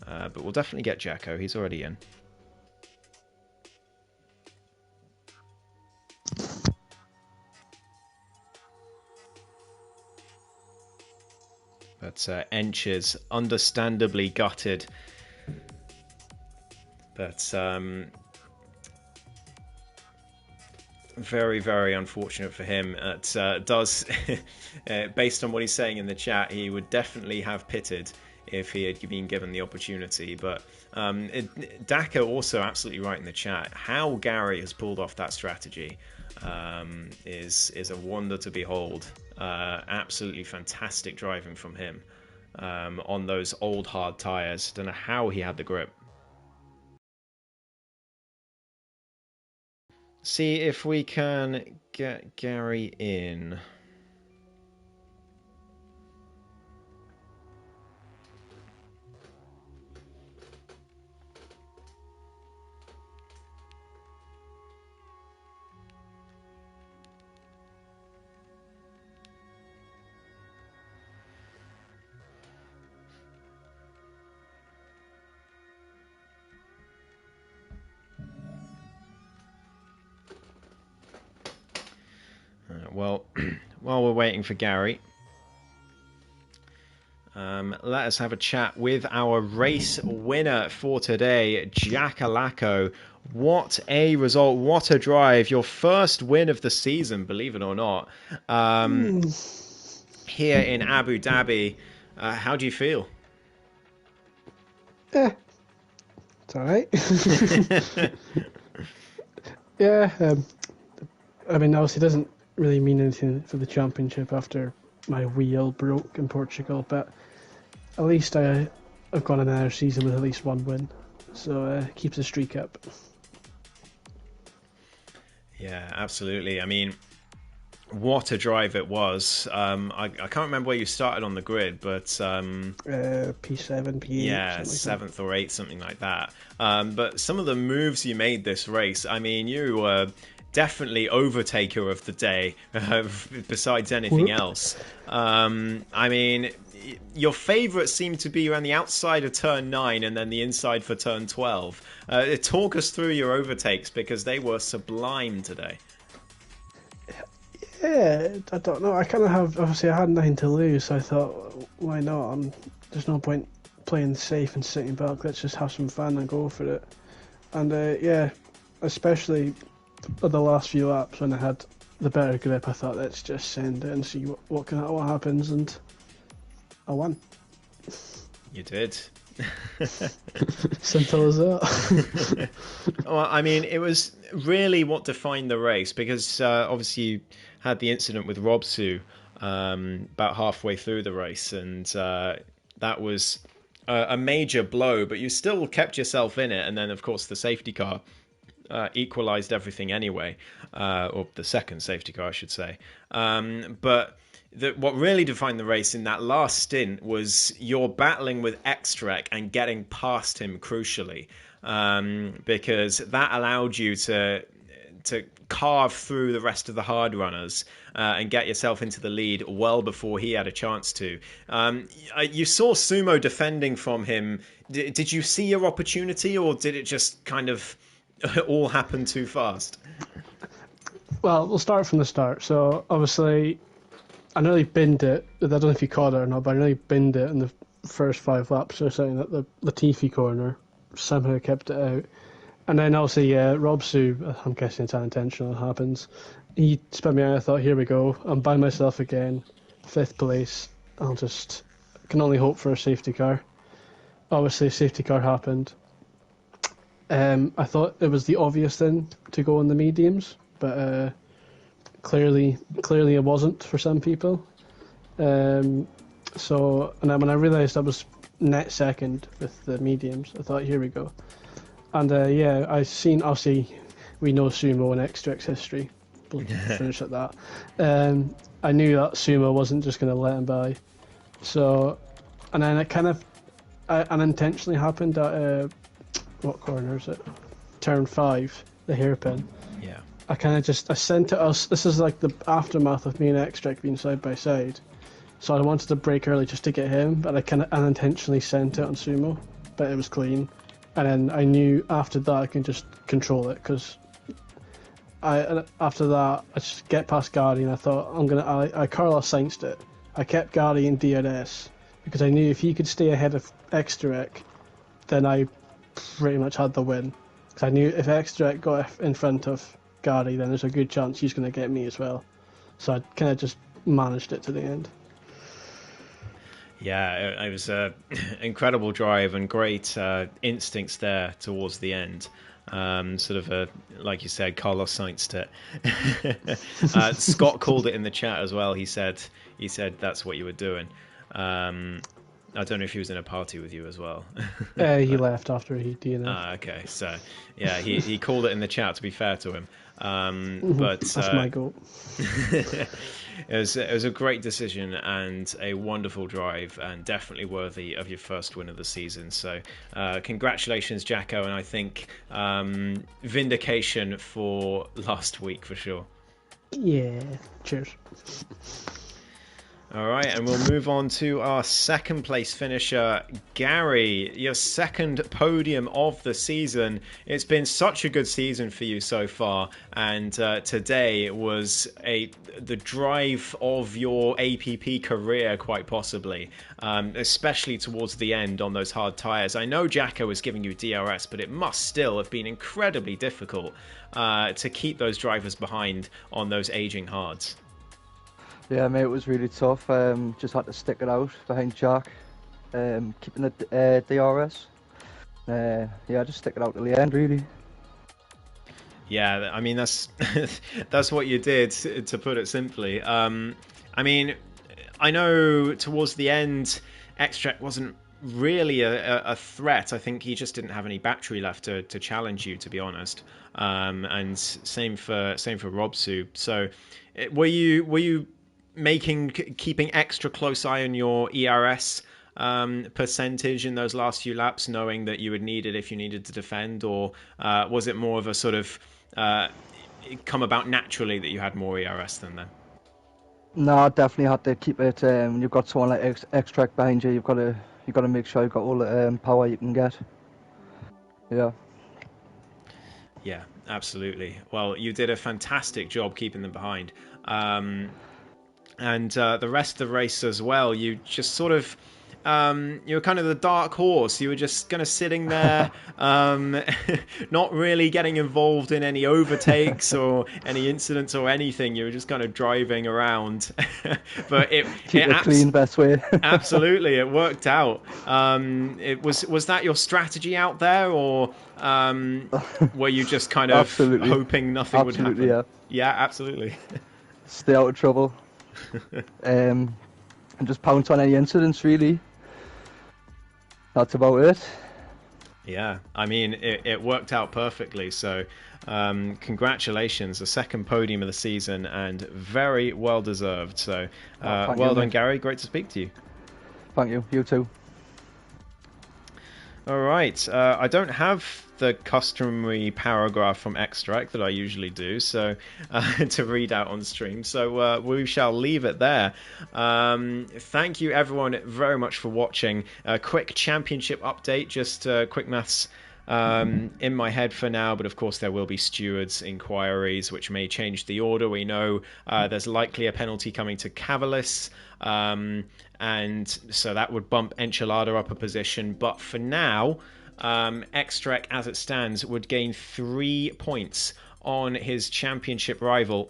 But we'll definitely get Jacko. He's already in. But Ench is understandably gutted. But very, very unfortunate for him. It does, based on what he's saying in the chat, he would definitely have pitted if he had been given the opportunity. But Daka also absolutely right in the chat. How Gary has pulled off that strategy is a wonder to behold. Absolutely fantastic driving from him on those old hard tyres. Don't know how he had the grip. See if we can get Gary in. Well, while we're waiting for Gary, let us have a chat with our race winner for today, Jackalacko. What a result, what a drive. Your first win of the season, believe it or not, here in Abu Dhabi. How do you feel? It's all right. Yeah, I mean, obviously it doesn't really mean anything for the championship after my wheel broke in Portugal, but at least I've gone another season with at least one win, so keeps the streak up. Yeah, absolutely. I mean, what a drive it was. I can't remember where you started on the grid, but P7, P8, yeah, something like seventh or eighth, something like that. But some of the moves you made this race, I mean, you were definitely overtaker of the day, besides anything Whoop. else. I mean, your favourite seemed to be around the outside of turn 9 and then the inside for turn 12. Talk us through your overtakes, because they were sublime today. Yeah, I don't know. I kind of have. Obviously, I had nothing to lose, so I thought, why not? There's no point playing safe and sitting back. Let's just have some fun and go for it. And yeah, especially the last few laps when I had the better grip, I thought let's just send it and see what happens, and I won. You did. Simple as that. Well, I mean, it was really what defined the race, because obviously you had the incident with Robsu about halfway through the race, and that was a major blow, but you still kept yourself in it. And then, of course, the safety car equalised everything anyway, or the second safety car, I should say. But what really defined the race in that last stint was your battling with Xtrek and getting past him crucially, because that allowed you to carve through the rest of the hard runners and get yourself into the lead well before he had a chance to. You saw Sumo defending from him. Did you see your opportunity, or did it just kind of all happen too fast? Well, we'll start from the start. So obviously, I nearly binned it. I don't know if you caught it or not, but I nearly binned it in the first 5 laps. So saying that the Latifi corner somehow kept it out. And then obviously, Robsu, I'm guessing it's unintentional, it happens. He spun me out. I thought, here we go. I'm by myself again. 5th place. Can only hope for a safety car. Obviously, a safety car happened. I thought it was the obvious thing to go on the mediums, but clearly it wasn't for some people. And then when I realised I was net second with the mediums, I thought, here we go. And yeah, obviously, we know Sumo and X2X history. We'll finish at that. I knew that Sumo wasn't just going to let him by. So, and then it kind of unintentionally happened at, what corner is it? Turn 5, the hairpin. Yeah. I sent it us. This is like the aftermath of me and X-Trek being side by side. So I wanted to brake early just to get him, but I kind of unintentionally sent it on Sumo, but it was clean. And then I knew after that I can just control it, because after that I just get past Gary, and I thought I Carlos Sainz'd it. I kept Gary in DRS because I knew if he could stay ahead of X-Trek, then I pretty much had the win. Because I knew if X-Trek got in front of Gary, then there's a good chance he's going to get me as well. So I kind of just managed it to the end. Yeah, it was an incredible drive and great instincts there towards the end. Sort of like you said, Carlos Sainz'd it. Scott called it in the chat as well. He said that's what you were doing. I don't know if he was in a party with you as well. He left after he DNF'd. Okay, so yeah, he called it in the chat, to be fair to him. But that's my goal. It was a great decision and a wonderful drive, and definitely worthy of your first win of the season. So congratulations, Jacko, and I think vindication for last week for sure. Yeah, cheers. All right, and we'll move on to our second place finisher, Gary, your second podium of the season. It's been such a good season for you so far, and today was the drive of your APP career, quite possibly, especially towards the end on those hard tyres. I know Jacko was giving you DRS, but it must still have been incredibly difficult to keep those drivers behind on those aging hards. Yeah, mate, it was really tough. Just had to stick it out behind Jack, keeping the DRS. Yeah, just stick it out till the end, really. Yeah, I mean, that's that's what you did, to put it simply. I mean, I know towards the end, Xtrek wasn't really a threat. I think he just didn't have any battery left to challenge you, to be honest. And same for Robsu. So were you keeping extra close eye on your ERS percentage in those last few laps, knowing that you would need it if you needed to defend, or was it more of a sort of come about naturally that you had more ERS than them? No, I definitely had to keep it. When you've got someone like Extract behind you, you've got to make sure you've got all the power you can get. Yeah. Yeah, absolutely. Well, you did a fantastic job keeping them behind. And the rest of the race as well, you just sort of you were kind of the dark horse. You were just kind of sitting there, not really getting involved in any overtakes or any incidents or anything. You were just kind of driving around. But keep it clean, best way. Absolutely, it worked out. Was that your strategy out there, or were you just kind of hoping nothing would happen? Yeah. Yeah, absolutely. Stay out of trouble. And just pounce on any incidents, really. That's about it. Yeah, I mean, it worked out perfectly. So congratulations, a second podium of the season, and very well deserved. So well done, Gary. Great to speak to you. Thank you. You too. All right. I don't have the customary paragraph from Extract that I usually do, so to read out on stream. So we shall leave it there. Thank you, everyone, very much for watching. A quick championship update, just quick maths in my head for now, but of course there will be stewards' inquiries which may change the order. We know there's likely a penalty coming to Cavalis, and so that would bump Enchilada up a position, but for now Extrek, as it stands, would gain 3 points on his championship rival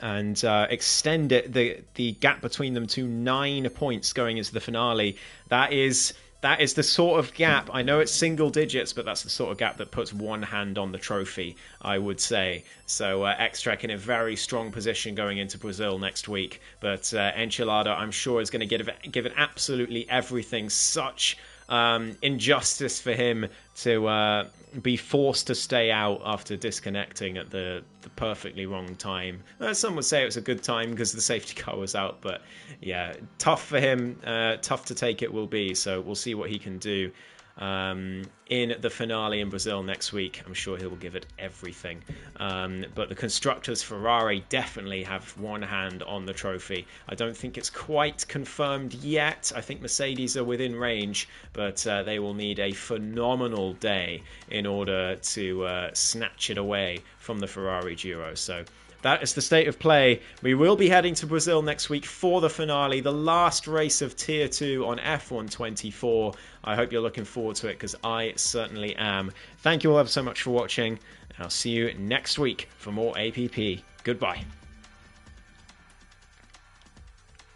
and extend the gap between them to 9 points going into the finale. That is the sort of gap, I know it's single digits, but that's the sort of gap that puts one hand on the trophy, I would say. So Extrek in a very strong position going into Brazil next week. But Enchilada, I'm sure, is going to give it absolutely everything. Such injustice for him to be forced to stay out after disconnecting at the perfectly wrong time. Some would say it was a good time because the safety car was out, but yeah, tough for him, tough to take it will be, so we'll see what he can do in the finale in Brazil next week. I'm sure he will give it everything. But the constructors, Ferrari, definitely have one hand on the trophy. I don't think it's quite confirmed yet. I think Mercedes are within range, but they will need a phenomenal day in order to snatch it away from the Ferrari duo. So that is the state of play. We will be heading to Brazil next week for the finale, the last race of Tier 2 on F1 24. I hope you're looking forward to it, because I certainly am. Thank you all ever so much for watching, and I'll see you next week for more APP. Goodbye.